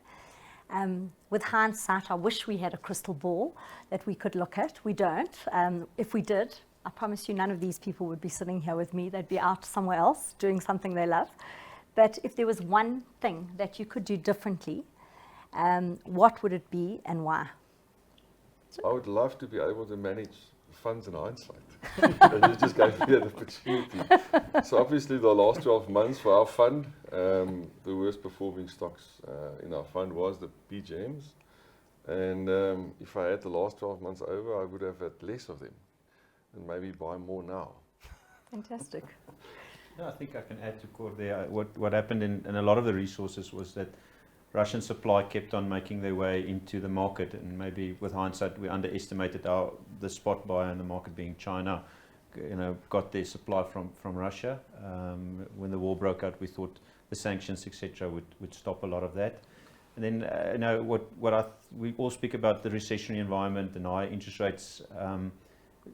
With hindsight, I wish we had a crystal ball that we could look at. We don't. If we did, I promise you none of these people would be sitting here with me. They'd be out somewhere else doing something they love. But if there was one thing that you could do differently, what would it be and why? I would love to be able to manage funds in hindsight. And you just gave me that opportunity. So obviously the last 12 months for our fund, the worst performing stocks in our fund was the PGMs. And if I had the last 12 months over, I would have had less of them and maybe buy more now. Fantastic. Yeah, I think I can add to Cor there. What happened in a lot of the resources was that Russian supply kept on making their way into the market, and maybe with hindsight we underestimated the spot buyer in the market being China, got their supply from Russia. When the war broke out, we thought the sanctions, etc., would stop a lot of that. And then we all speak about the recessionary environment and high interest rates.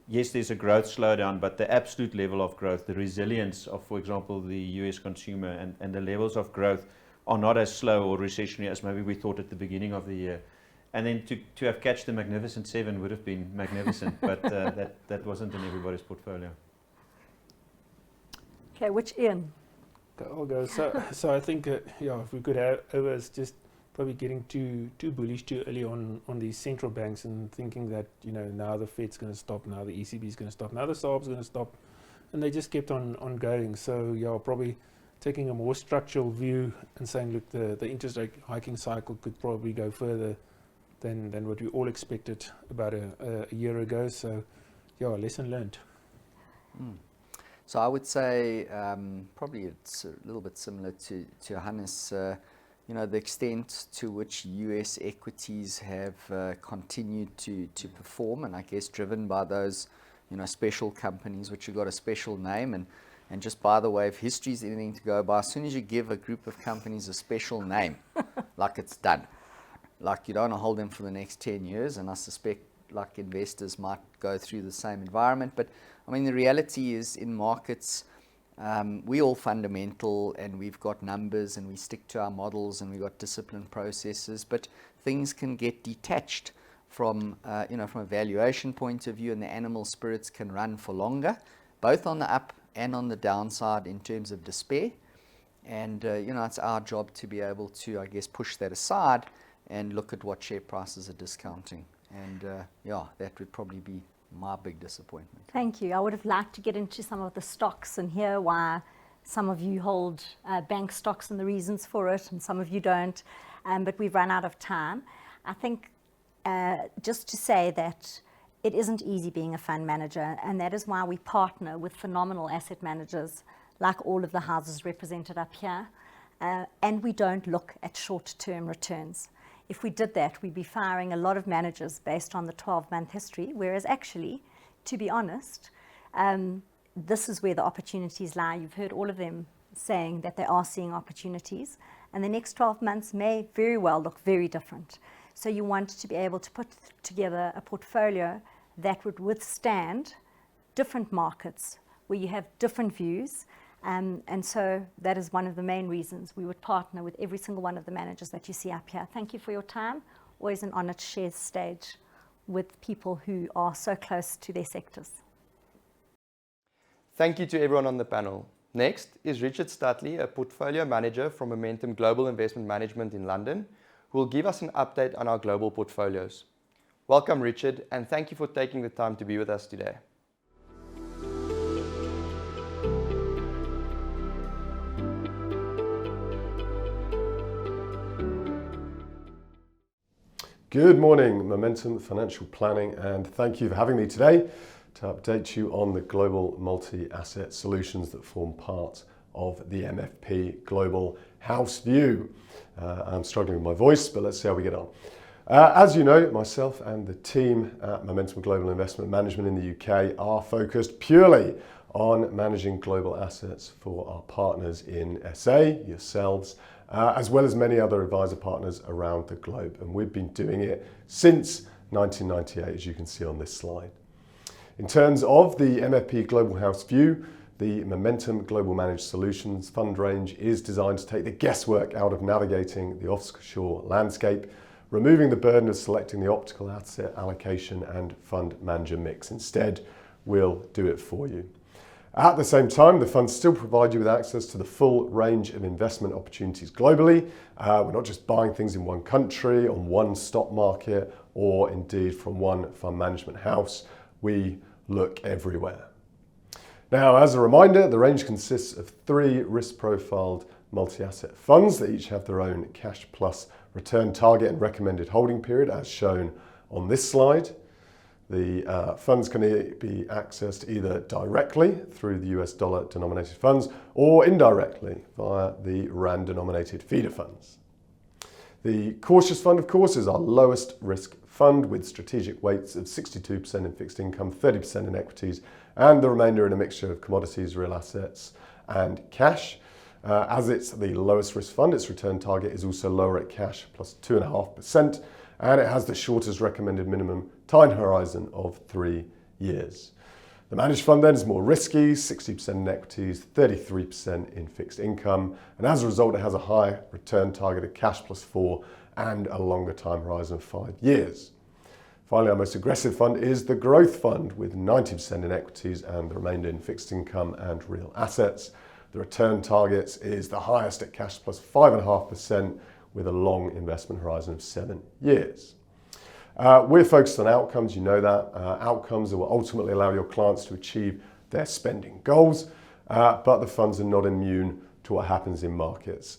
Yes, there's a growth slowdown, but the absolute level of growth, the resilience of, for example, the US consumer and the levels of growth are not as slow or recessionary as maybe we thought at the beginning of the year. And then to have catched the Magnificent Seven would have been magnificent, but that wasn't in everybody's portfolio. Okay, which Ian? I'll go. So I think, if we could have over is just probably getting too bullish too early on these central banks and thinking that, you know, now the Fed's going to stop, now the ECB is going to stop, now the SARB's going to stop, and they just kept on going. So yeah, probably taking a more structural view and saying, look, the interest rate hiking cycle could probably go further than what we all expected about a year ago. So yeah, lesson learned. So I would say probably it's a little bit similar to Hannes. You know, the extent to which US equities have continued to perform, and I guess driven by those, you know, special companies which have got a special name. And just by the way, if history is anything to go by, as soon as you give a group of companies a special name, like it's done. Like you don't want to hold them for the next 10 years, and I suspect like investors might go through the same environment. But I mean, the reality is in markets, we all fundamental and we've got numbers and we stick to our models and we've got disciplined processes, but things can get detached from, you know, from a valuation point of view, and the animal spirits can run for longer, both on the up and on the downside in terms of despair. And, you know, it's our job to be able to, I guess, push that aside and look at what share prices are discounting. And, yeah, that would probably be my big disappointment. Thank you. I would have liked to get into some of the stocks and hear why some of you hold bank stocks and the reasons for it, and some of you don't, but we've run out of time. I think just to say that it isn't easy being a fund manager, and that is why we partner with phenomenal asset managers like all of the houses represented up here, and we don't look at short-term returns. If we did that, we'd be firing a lot of managers based on the 12-month history, whereas actually, to be honest, this is where the opportunities lie. You've heard all of them saying that they are seeing opportunities, and the next 12 months may very well look very different. So you want to be able to put together a portfolio that would withstand different markets, where you have different views. And so that is one of the main reasons we would partner with every single one of the managers that you see up here. Thank you for your time. Always an honor to share the stage with people who are so close to their sectors. Thank you to everyone on the panel. Next is Richard Stutley, a portfolio manager from Momentum Global Investment Management in London, who will give us an update on our global portfolios. Welcome, Richard, and thank you for taking the time to be with us today. Good morning, Momentum Financial Planning, and thank you for having me today to update you on the global multi-asset solutions that form part of the MFP Global House View. I'm struggling with my voice, but let's see how we get on. As you know, myself and the team at Momentum Global Investment Management in the UK are focused purely on managing global assets for our partners in SA, yourselves, as well as many other advisor partners around the globe. And we've been doing it since 1998, as you can see on this slide. In terms of the MFP Global House View, the Momentum Global Managed Solutions fund range is designed to take the guesswork out of navigating the offshore landscape, removing the burden of selecting the optimal asset allocation and fund manager mix. Instead, we'll do it for you. At the same time, the funds still provide you with access to the full range of investment opportunities globally. We're not just buying things in one country, on one stock market, or indeed from one fund management house. We look everywhere. Now, as a reminder, the range consists of 3 risk-profiled multi-asset funds that each have their own cash plus return target and recommended holding period, as shown on this slide. The funds can be accessed either directly through the US dollar denominated funds or indirectly via the rand denominated feeder funds. The Cautious Fund, of course, is our lowest risk fund with strategic weights of 62% in fixed income, 30% in equities, and the remainder in a mixture of commodities, real assets, and cash. As it's the lowest risk fund, its return target is also lower at cash plus 2.5%, and it has the shortest recommended minimum time horizon of 3 years. The managed fund then is more risky, 60% in equities, 33% in fixed income, and as a result, it has a high return target of cash plus 4 and a longer time horizon of 5 years. Finally, our most aggressive fund is the Growth Fund with 90% in equities and the remainder in fixed income and real assets. The return target is the highest at cash plus 5.5% with a long investment horizon of 7 years. We're focused on outcomes, you know that. Outcomes that will ultimately allow your clients to achieve their spending goals, but the funds are not immune to what happens in markets.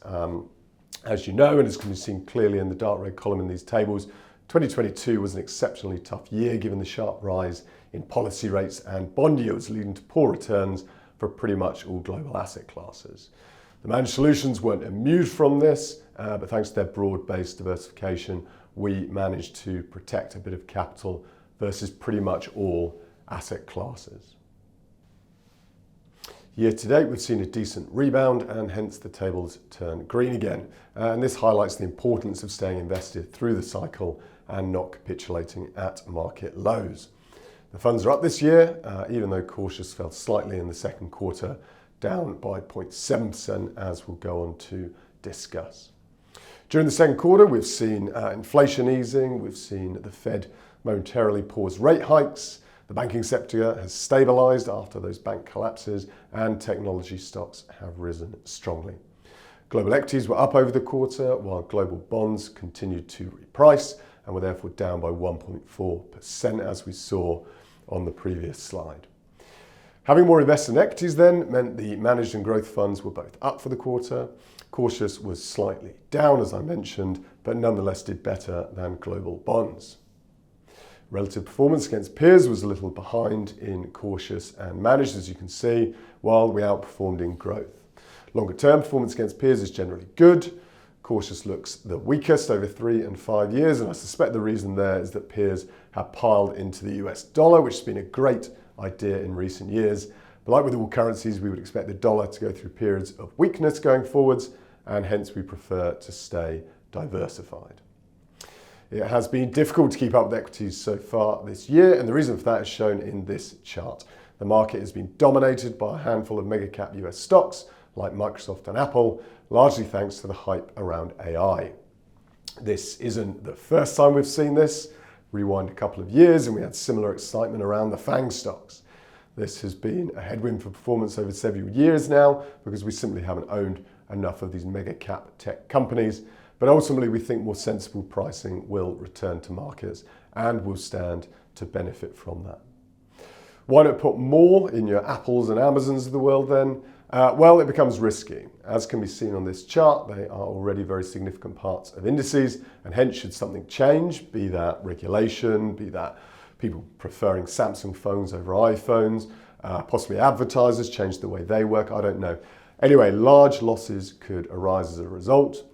As you know, and as can be seen clearly in the dark red column in these tables, 2022 was an exceptionally tough year given the sharp rise in policy rates and bond yields, leading to poor returns for pretty much all global asset classes. The managed solutions weren't immune from this, but thanks to their broad-based diversification, we managed to protect a bit of capital versus pretty much all asset classes. Year to date, we've seen a decent rebound and hence the tables turn green again. And this highlights the importance of staying invested through the cycle and not capitulating at market lows. The funds are up this year, even though cautious fell slightly in the second quarter, down by 0.7%, as we'll go on to discuss. During the second quarter, we've seen inflation easing, we've seen the Fed momentarily pause rate hikes, the banking sector has stabilised after those bank collapses, and technology stocks have risen strongly. Global equities were up over the quarter, while global bonds continued to reprice and were therefore down by 1.4%, as we saw on the previous slide. Having more invested in equities then meant the managed and growth funds were both up for the quarter. Cautious was slightly down, as I mentioned, but nonetheless did better than global bonds. Relative performance against peers was a little behind in cautious and managed, as you can see, while we outperformed in growth. Longer term performance against peers is generally good. Cautious looks the weakest over 3 and 5 years, and I suspect the reason there is that peers have piled into the US dollar, which has been a great idea in recent years. But like with all currencies, we would expect the dollar to go through periods of weakness going forwards, and hence we prefer to stay diversified. It has been difficult to keep up with equities so far this year, and the reason for that is shown in this chart. The market has been dominated by a handful of mega cap US stocks like Microsoft and Apple, largely thanks to the hype around AI. This isn't the first time we've seen this. Rewind a couple of years and we had similar excitement around the FANG stocks. This has been a headwind for performance over several years now because we simply haven't owned enough of these mega cap tech companies. But ultimately, we think more sensible pricing will return to markets and will stand to benefit from that. Why not put more in your Apples and Amazons of the world then? Well, it becomes risky. As can be seen on this chart, they are already very significant parts of indices, and hence should something change, be that regulation, be that people preferring Samsung phones over iPhones, possibly advertisers change the way they work, I don't know. Anyway, large losses could arise as a result.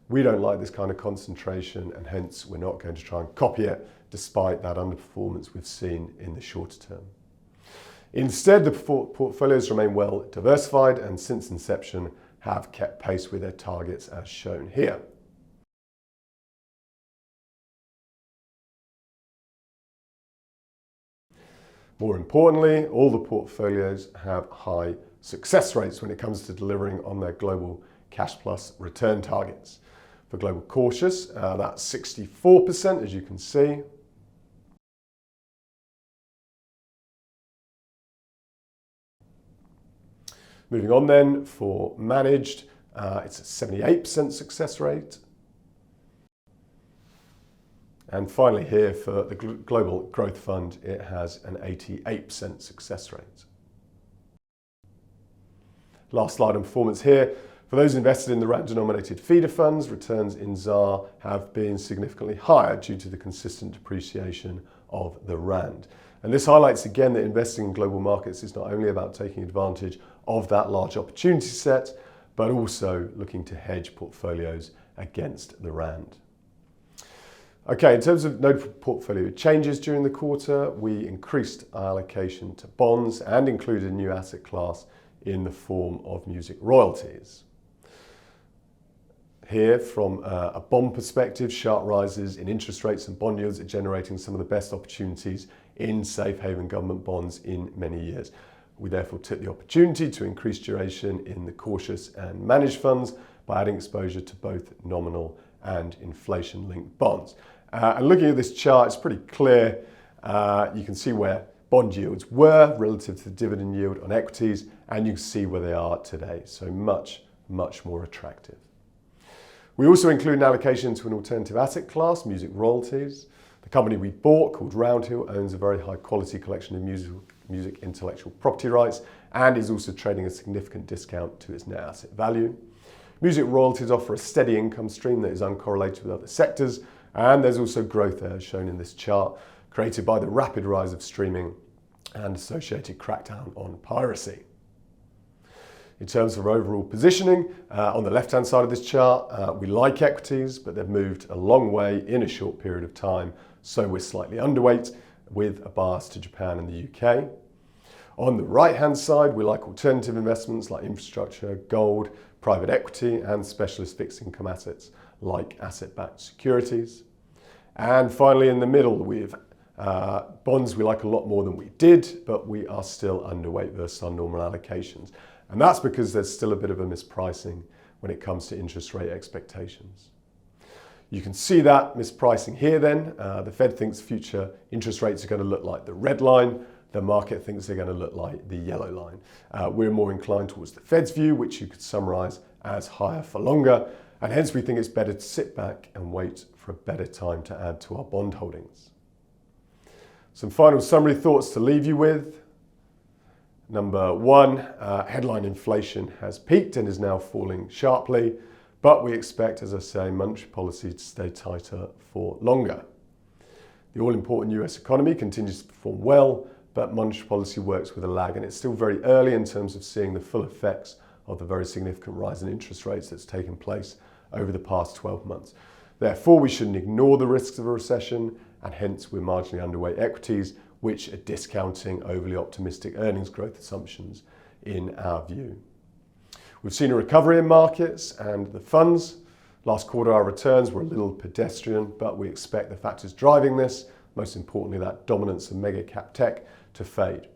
We don't like this kind of concentration, and hence we're not going to try and copy it, despite that underperformance we've seen in the shorter term. Instead, the portfolios remain well diversified and since inception have kept pace with their targets as shown here. More importantly, all the portfolios have high success rates when it comes to delivering on their global cash plus return targets. For global cautious, that's 64%, as you can see. Moving on then, for managed, it's a 78% success rate. And finally here, for the Global Growth Fund, it has an 88% success rate. Last slide on performance here. For those invested in the rand-denominated feeder funds, returns in ZAR have been significantly higher due to the consistent depreciation of the rand. And this highlights again that investing in global markets is not only about taking advantage of that large opportunity set, but also looking to hedge portfolios against the rand. Okay, in terms of notable portfolio changes during the quarter, we increased our allocation to bonds and included a new asset class in the form of music royalties. Here, from a bond perspective, sharp rises in interest rates and bond yields are generating some of the best opportunities in safe haven government bonds in many years. We therefore took the opportunity to increase duration in the cautious and managed funds by adding exposure to both nominal and inflation-linked bonds. And looking at this chart, it's pretty clear. You can see where bond yields were relative to the dividend yield on equities, and you can see where they are today. So much, much more attractive. We also include an allocation to an alternative asset class, music royalties. The company we bought, called Roundhill, owns a very high quality collection of music intellectual property rights and is also trading a significant discount to its net asset value. Music royalties offer a steady income stream that is uncorrelated with other sectors, and there's also growth there, as shown in this chart, created by the rapid rise of streaming and associated crackdown on piracy. In terms of overall positioning, on the left-hand side of this chart, we like equities, but they've moved a long way in a short period of time, so we're slightly underweight with a bias to Japan and the UK. On the right-hand side, we like alternative investments like infrastructure, gold, private equity, and specialist fixed income assets like asset-backed securities. And finally, in the middle, we have bonds we like a lot more than we did, but we are still underweight versus our normal allocations. And that's because there's still a bit of a mispricing when it comes to interest rate expectations. You can see that mispricing here then. The Fed thinks future interest rates are going to look like the red line. The market thinks they're going to look like the yellow line. We're more inclined towards the Fed's view, which you could summarize as higher for longer. And hence we think it's better to sit back and wait for a better time to add to our bond holdings. Some final summary thoughts to leave you with. Number one, headline inflation has peaked and is now falling sharply, but we expect, as I say, monetary policy to stay tighter for longer. The all-important US economy continues to perform well, but monetary policy works with a lag, and it's still very early in terms of seeing the full effects of the very significant rise in interest rates that's taken place over the past 12 months. Therefore, we shouldn't ignore the risks of a recession, and hence we're marginally underweight equities, which are discounting overly optimistic earnings growth assumptions in our view. We've seen a recovery in markets and the funds. Last quarter, our returns were a little pedestrian, but we expect the factors driving this, most importantly that dominance of mega cap tech, to fade.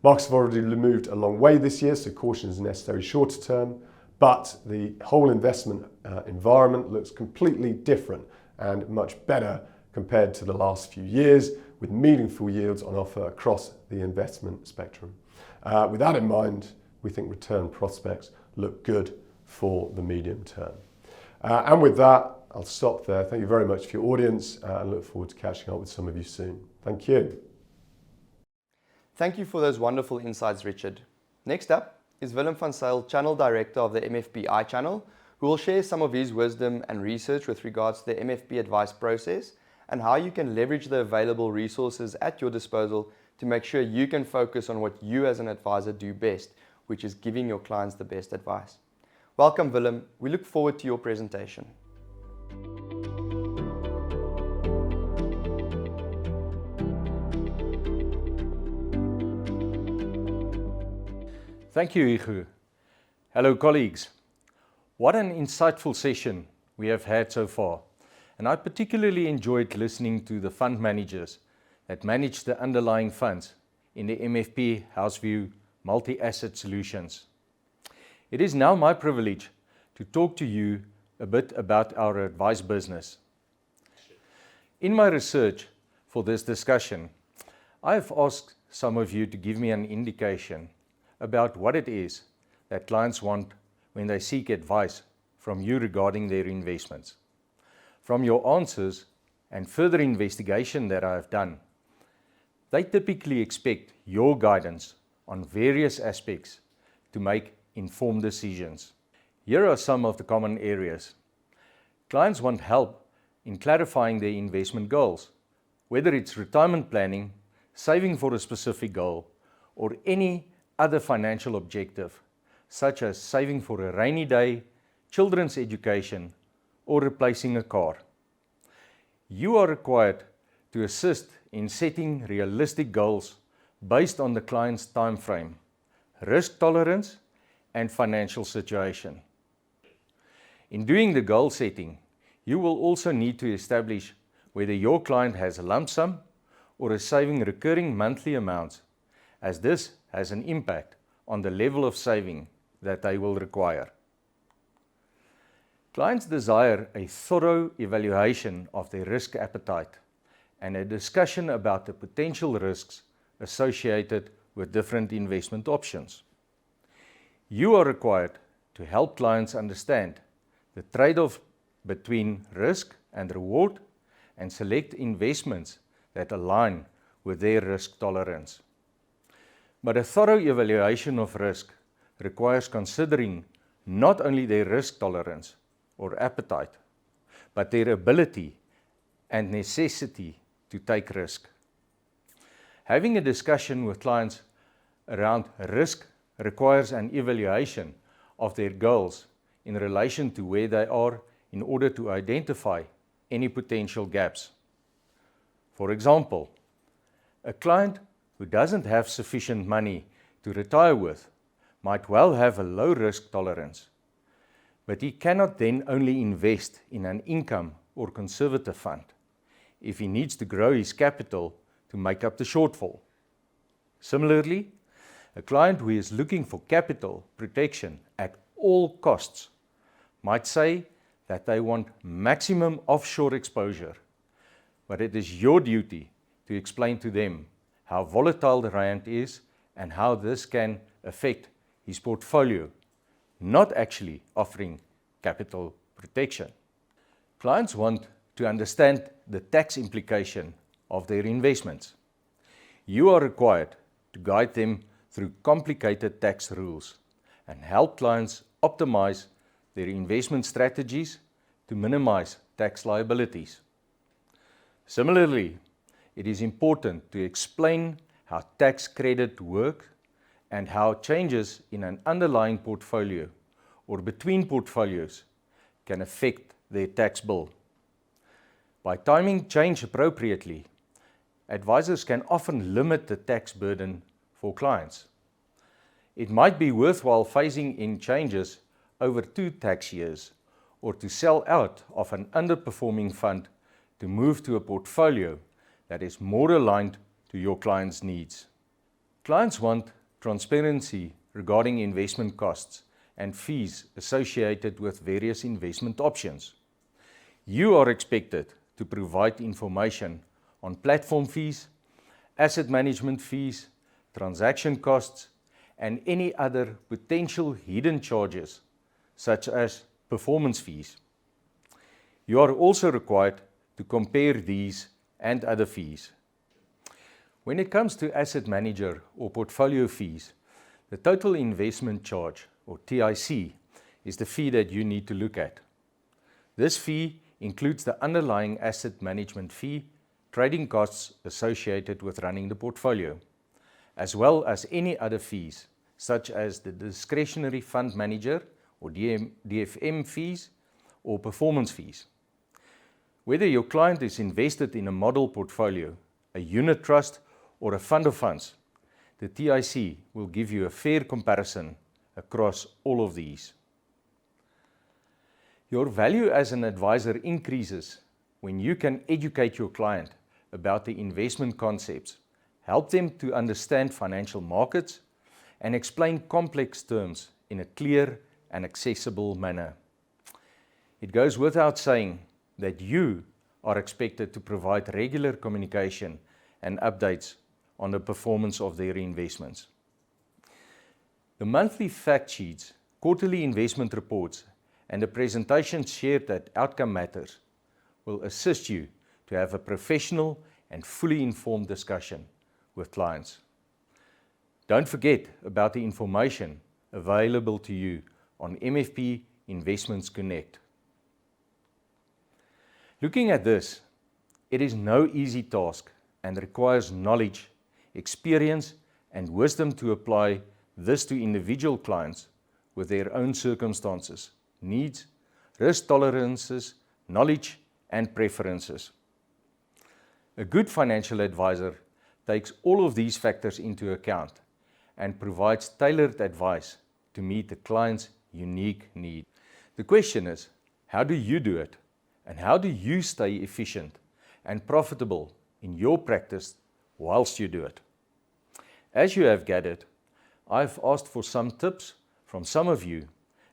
Markets have already moved a long way this year, so caution is necessary shorter term, but the whole investment environment looks completely different and much better compared to the last few years, with meaningful yields on offer across the investment spectrum. With that in mind, we think return prospects look good for the medium term. And with that, I'll stop there. Thank you very much for your audience and look forward to catching up with some of you soon. Thank you. Thank you for those wonderful insights, Richard. Next up is Willem van Zyl, Channel Director of the MFP iChannel, who will share some of his wisdom and research with regards to the MFP advice process and how you can leverage the available resources at your disposal to make sure you can focus on what you as an advisor do best, which is giving your clients the best advice. Welcome, Willem. We look forward to your presentation. Thank you, Hugo. Hello, colleagues. What an insightful session we have had so far. And I particularly enjoyed listening to the fund managers that manage the underlying funds in the MFP Houseview multi-asset solutions. It is now my privilege to talk to you a bit about our advice business. In my research for this discussion, I have asked some of you to give me an indication about what it is that clients want when they seek advice from you regarding their investments. From your answers and further investigation that I have done, they typically expect your guidance on various aspects to make informed decisions. Here are some of the common areas. Clients want help in clarifying their investment goals, whether it's retirement planning, saving for a specific goal, or any other financial objective, such as saving for a rainy day, children's education, or replacing a car. You are required to assist in setting realistic goals based on the client's time frame, risk tolerance, and financial situation. In doing the goal setting, you will also need to establish whether your client has a lump sum or is saving recurring monthly amounts, as this has an impact on the level of saving that they will require. Clients desire a thorough evaluation of their risk appetite and a discussion about the potential risks associated with different investment options. You are required to help clients understand the trade-off between risk and reward and select investments that align with their risk tolerance. But a thorough evaluation of risk requires considering not only their risk tolerance or appetite, but their ability and necessity to take risk. Having a discussion with clients around risk requires an evaluation of their goals in relation to where they are in order to identify any potential gaps. For example, a client who doesn't have sufficient money to retire with might well have a low risk tolerance, but he cannot then only invest in an income or conservative fund if he needs to grow his capital to make up the shortfall. Similarly, a client who is looking for capital protection at all costs might say that they want maximum offshore exposure, but it is your duty to explain to them how volatile the rand is and how this can affect his portfolio, not actually offering capital protection. Clients want to understand the tax implication of their investments. You are required to guide them through complicated tax rules and help clients optimize their investment strategies to minimize tax liabilities. Similarly, it is important to explain how tax credit works and how changes in an underlying portfolio or between portfolios can affect their tax bill. By timing change appropriately, advisors can often limit the tax burden for clients. It might be worthwhile phasing in changes over 2 tax years or to sell out of an underperforming fund to move to a portfolio that is more aligned to your client's needs. Clients want transparency regarding investment costs and fees associated with various investment options. You are expected to provide information on platform fees, asset management fees, transaction costs, and any other potential hidden charges, such as performance fees. You are also required to compare these and other fees. When it comes to asset manager or portfolio fees, the total investment charge, or TIC, is the fee that you need to look at. This fee includes the underlying asset management fee, trading costs associated with running the portfolio, as well as any other fees, such as the discretionary fund manager or DFM fees or performance fees. Whether your client is invested in a model portfolio, a unit trust, or a fund of funds, the TIC will give you a fair comparison across all of these. Your value as an advisor increases when you can educate your client about the investment concepts, help them to understand financial markets, and explain complex terms in a clear and accessible manner. It goes without saying that you are expected to provide regular communication and updates on the performance of their investments. The monthly fact sheets, quarterly investment reports, and the presentations shared at Outcome Matters will assist you to have a professional and fully informed discussion with clients. Don't forget about the information available to you on MFP Investments Connect. Looking at this, it is no easy task and requires knowledge, experience, and wisdom to apply this to individual clients with their own circumstances, needs, risk tolerances, knowledge, and preferences. A good financial advisor takes all of these factors into account and provides tailored advice to meet the client's unique need. The question is, how do you do it? And how do you stay efficient and profitable in your practice whilst you do it? As you have gathered, I've asked for some tips from some of you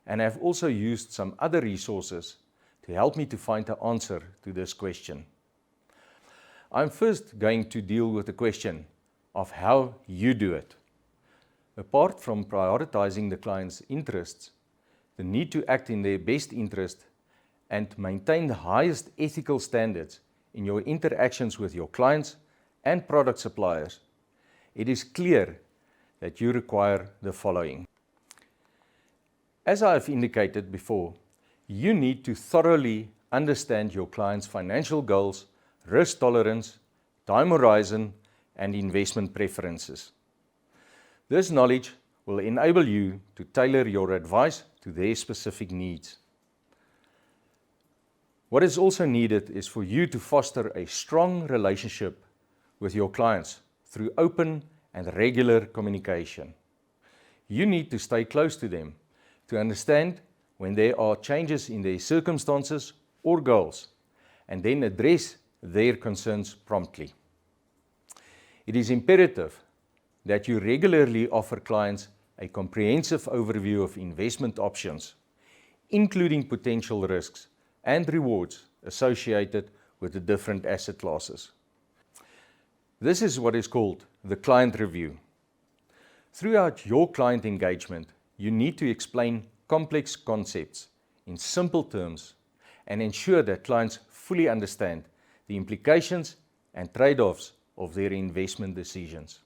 and have also used some other resources to help me to find the answer to this question. I'm first going to deal with the question of how you do it. Apart from prioritizing the client's interests, the need to act in their best interest, and maintain the highest ethical standards in your interactions with your clients and product suppliers, it is clear that you require the following. As I have indicated before, you need to thoroughly understand your client's financial goals, risk tolerance, time horizon, and investment preferences. This knowledge will enable you to tailor your advice to their specific needs. What is also needed is for you to foster a strong relationship with your clients through open and regular communication. You need to stay close to them to understand when there are changes in their circumstances or goals, and then address their concerns promptly. It is imperative that you regularly offer clients a comprehensive overview of investment options, including potential risks and rewards associated with the different asset classes. This is what is called the client review. Throughout your client engagement, you need to explain complex concepts in simple terms and ensure that clients fully understand the implications and trade-offs of their investment decisions.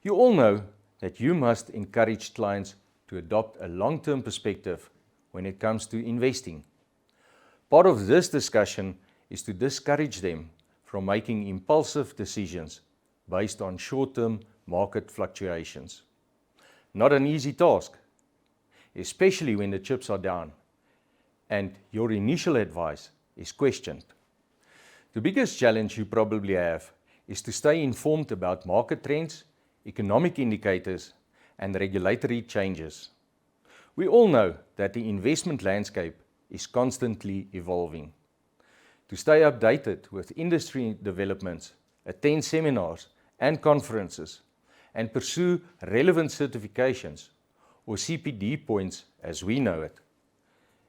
You all know that you must encourage clients to adopt a long-term perspective when it comes to investing. Part of this discussion is to discourage them from making impulsive decisions based on short-term market fluctuations. Not an easy task, especially when the chips are down and your initial advice is questioned. The biggest challenge you probably have is to stay informed about market trends, economic indicators, and regulatory changes. We all know that the investment landscape is constantly evolving. To stay updated with industry developments, attend seminars and conferences, and pursue relevant certifications, or CPD points as we know it,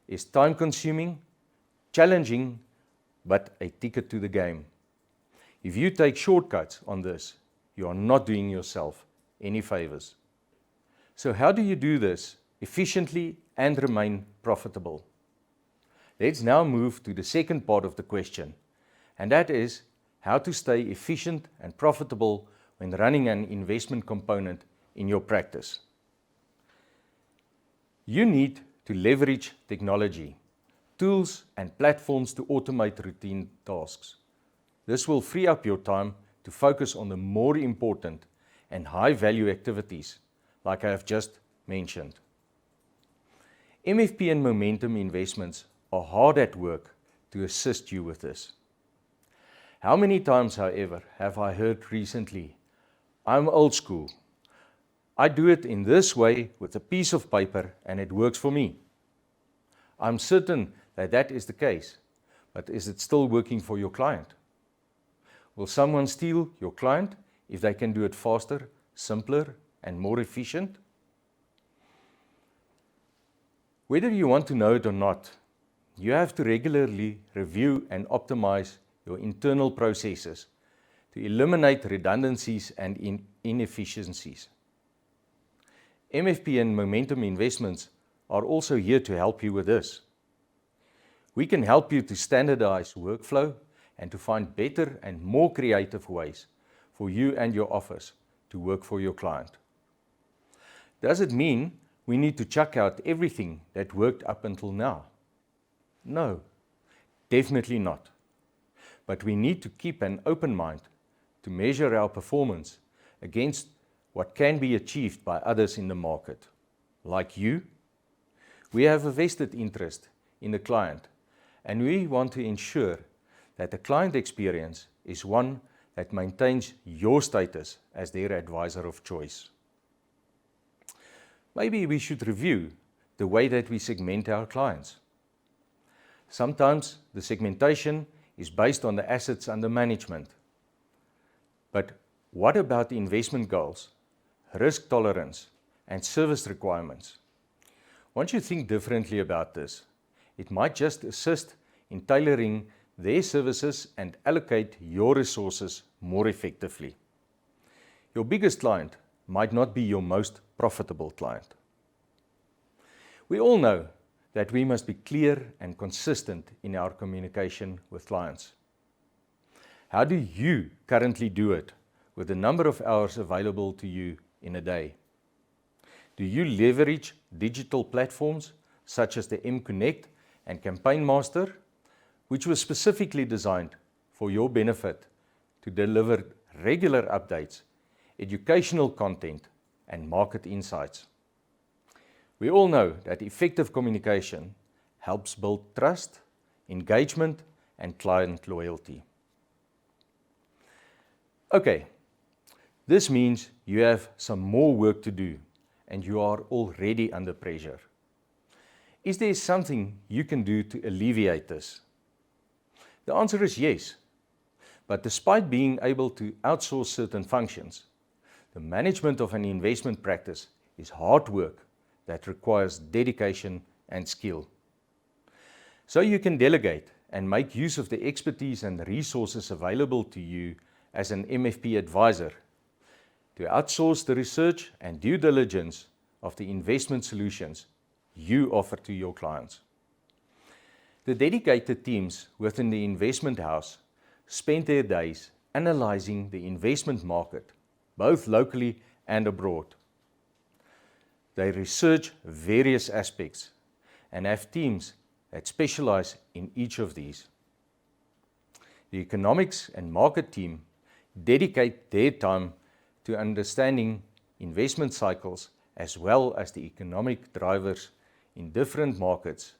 is time-consuming, challenging, but a ticket to the game. If you take shortcuts on this, you are not doing yourself any favors. So how do you do this efficiently and remain profitable? Let's now move to the second part of the question, and that is how to stay efficient and profitable when running an investment component in your practice. You need to leverage technology, tools and platforms to automate routine tasks. This will free up your time to focus on the more important and high-value activities, like I have just mentioned. MFP and Momentum Investments are hard at work to assist you with this. How many times, however, have I heard recently, "I'm old school. I do it in this way with a piece of paper and it works for me." I'm certain that that is the case, but is it still working for your client? Will someone steal your client if they can do it faster, simpler, and more efficient? Whether you want to know it or not, you have to regularly review and optimize your internal processes to eliminate redundancies and inefficiencies. MFP and Momentum Investments are also here to help you with this. We can help you to standardize workflow and to find better and more creative ways for you and your office to work for your client. Does it mean we need to chuck out everything that worked up until now? No, definitely not. But we need to keep an open mind to measure our performance against what can be achieved by others in the market. Like you, we have a vested interest in the client, and we want to ensure that the client experience is one that maintains your status as their advisor of choice. Maybe we should review the way that we segment our clients. Sometimes the segmentation is based on the assets under management. But what about the investment goals, risk tolerance, and service requirements? Once you think differently about this, it might just assist in tailoring their services and allocate your resources more effectively. Your biggest client might not be your most profitable client. We all know that we must be clear and consistent in our communication with clients. How do you currently do it with the number of hours available to you in a day? Do you leverage digital platforms such as the M-Connect and Campaign Master, which was specifically designed for your benefit to deliver regular updates, educational content, and market insights? We all know that effective communication helps build trust, engagement, and client loyalty. Okay, this means you have some more work to do and you are already under pressure. Is there something you can do to alleviate this? The answer is yes. But despite being able to outsource certain functions, the management of an investment practice is hard work that requires dedication and skill. So you can delegate and make use of the expertise and resources available to you as an MFP advisor to outsource the research and due diligence of the investment solutions you offer to your clients. The dedicated teams within the investment house spend their days analyzing the investment market, both locally and abroad. They research various aspects and have teams that specialize in each of these. The economics and market team dedicate their time to understanding investment cycles as well as the economic drivers in different markets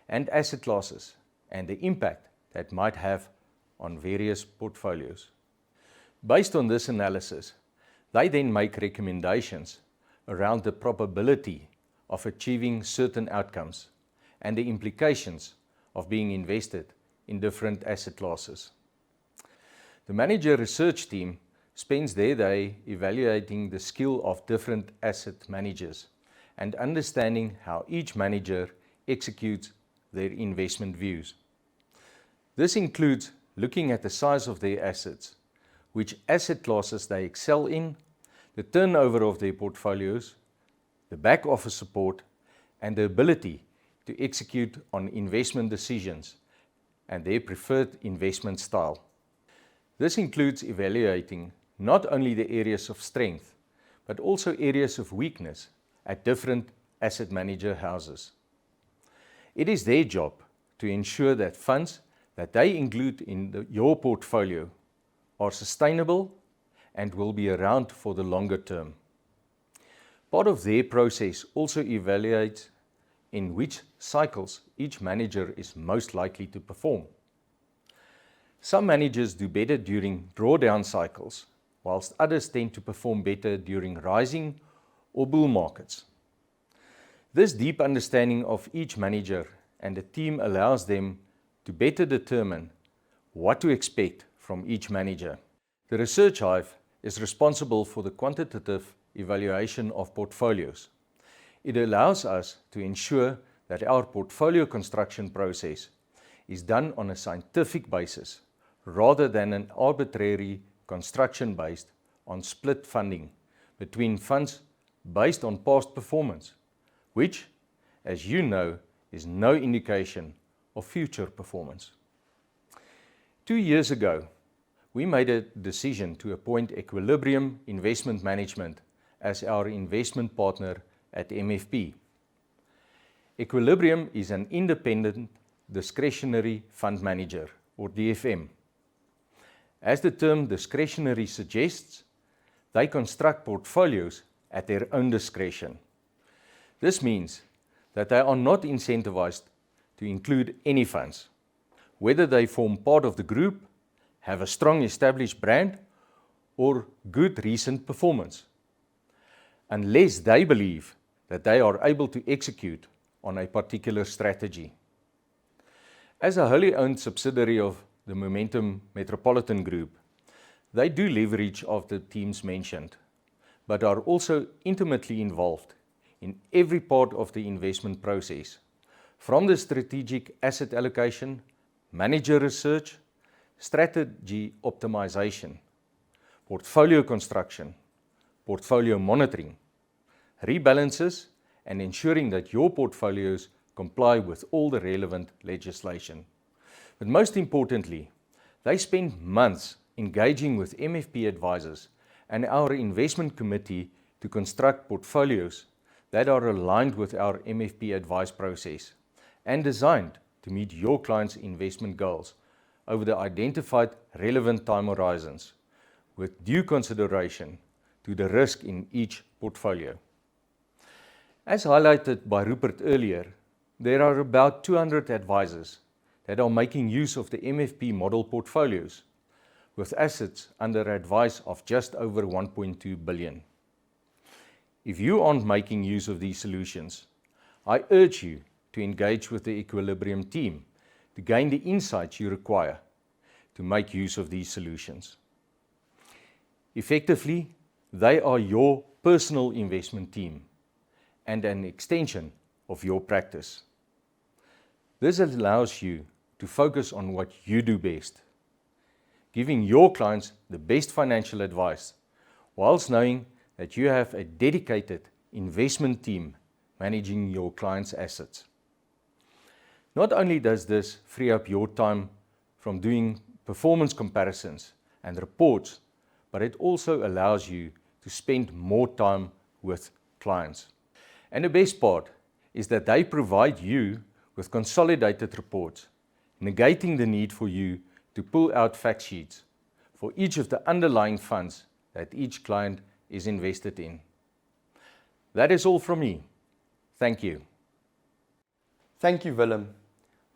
and asset classes and the impact that might have on various portfolios. Based on this analysis, they then make recommendations around the probability of achieving certain outcomes and the implications of being invested in different asset classes. The manager research team spends their day evaluating the skill of different asset managers and understanding how each manager executes their investment views. This includes looking at the size of their assets, which asset classes they excel in, the turnover of their portfolios, the back office support, and the ability to execute on investment decisions and their preferred investment style. This includes evaluating not only the areas of strength, but also areas of weakness at different asset manager houses. It is their job to ensure that funds that they include in your portfolio are sustainable and will be around for the longer term. Part of their process also evaluates in which cycles each manager is most likely to perform. Some managers do better during drawdown cycles, whilst others tend to perform better during rising or bull markets. This deep understanding of each manager and the team allows them to better determine what to expect from each manager. The Research Hive is responsible for the quantitative evaluation of portfolios. It allows us to ensure that our portfolio construction process is done on a scientific basis rather than an arbitrary construction based on split funding between funds based on past performance, which, as you know, is no indication of future performance. 2 years ago, we made a decision to appoint Equilibrium Investment Management as our investment partner at MFP. Equilibrium is an independent discretionary fund manager, or DFM. As the term discretionary suggests, they construct portfolios at their own discretion. This means that they are not incentivized to include any funds, whether they form part of the group, have a strong established brand, or good recent performance, unless they believe that they are able to execute on a particular strategy. As a wholly owned subsidiary of the Momentum Metropolitan Group, they do leverage of the teams mentioned, but are also intimately involved in every part of the investment process, from the strategic asset allocation, manager research, strategy optimization, portfolio construction, portfolio monitoring, rebalances, and ensuring that your portfolios comply with all the relevant legislation. But most importantly, they spend months engaging with MFP advisors and our investment committee to construct portfolios that are aligned with our MFP advice process and designed to meet your clients' investment goals over the identified relevant time horizons, with due consideration to the risk in each portfolio. As highlighted by Rupert earlier, there are about 200 advisors that are making use of the MFP model portfolios, with assets under advice of just over 1.2 billion. If you aren't making use of these solutions, I urge you to engage with the Equilibrium team to gain the insights you require to make use of these solutions. Effectively, they are your personal investment team and an extension of your practice. This allows you to focus on what you do best, giving your clients the best financial advice, whilst knowing that you have a dedicated investment team managing your clients' assets. Not only does this free up your time from doing performance comparisons and reports, but it also allows you to spend more time with clients. And the best part is that they provide you with consolidated reports, negating the need for you to pull out fact sheets for each of the underlying funds that each client is invested in. That is all from me. Thank you. Thank you, Willem.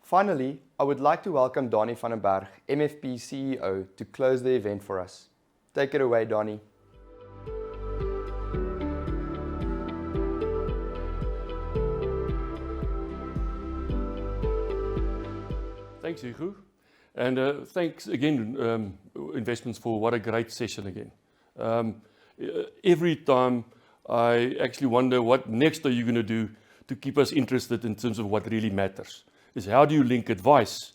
Finally, I would like to welcome Donnie van den Berg, MFP CEO, to close the event for us. Take it away, Donnie. Thanks, Hugo. And thanks again, Investments, for what a great session again. Every time I actually wonder what next are you going to do to keep us interested in terms of what really matters. Is how do you link advice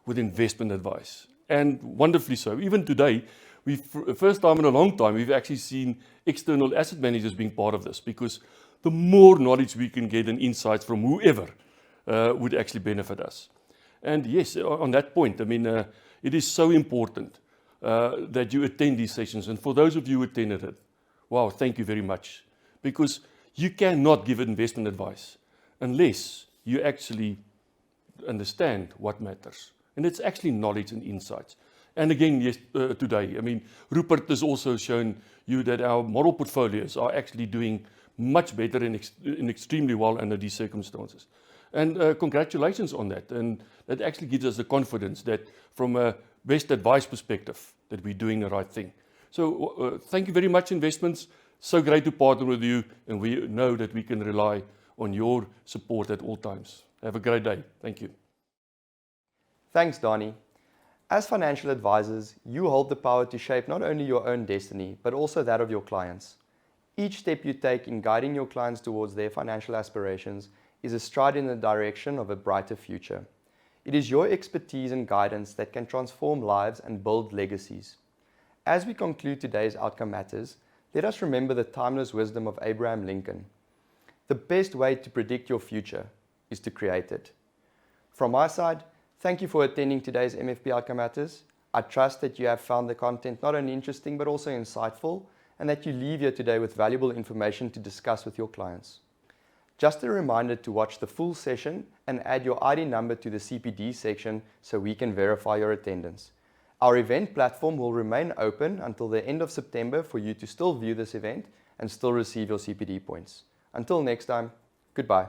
with investment advice? And wonderfully so. Even today, first time in a long time, we've actually seen external asset managers being part of this, because the more knowledge we can get and insights from whoever would actually benefit us. And yes, on that point, I mean, it is so important that you attend these sessions. And for those of you who attended it, wow, thank you very much. Because you cannot give investment advice unless you actually understand what matters. And it's actually knowledge and insights. And again, yes, today, I mean, Rupert has also shown you that our model portfolios are actually doing much better and extremely well under these circumstances. And congratulations on that. And that actually gives us the confidence that from a best advice perspective, that we're doing the right thing. So thank you very much, Investments. So great to partner with you, and we know that we can rely on your support at all times. Have a great day. Thank you. Thanks, Donnie. As financial advisors, you hold the power to shape not only your own destiny, but also that of your clients. Each step you take in guiding your clients towards their financial aspirations is a stride in the direction of a brighter future. It is your expertise and guidance that can transform lives and build legacies. As we conclude today's Outcome Matters, let us remember the timeless wisdom of Abraham Lincoln. The best way to predict your future is to create it. From my side, thank you for attending today's MFP Outcome Matters. I trust that you have found the content not only interesting but also insightful, and that you leave here today with valuable information to discuss with your clients. Just a reminder to watch the full session and add your ID number to the CPD section so we can verify your attendance. Our event platform will remain open until the end of September for you to still view this event and still receive your CPD points. Until next time, goodbye.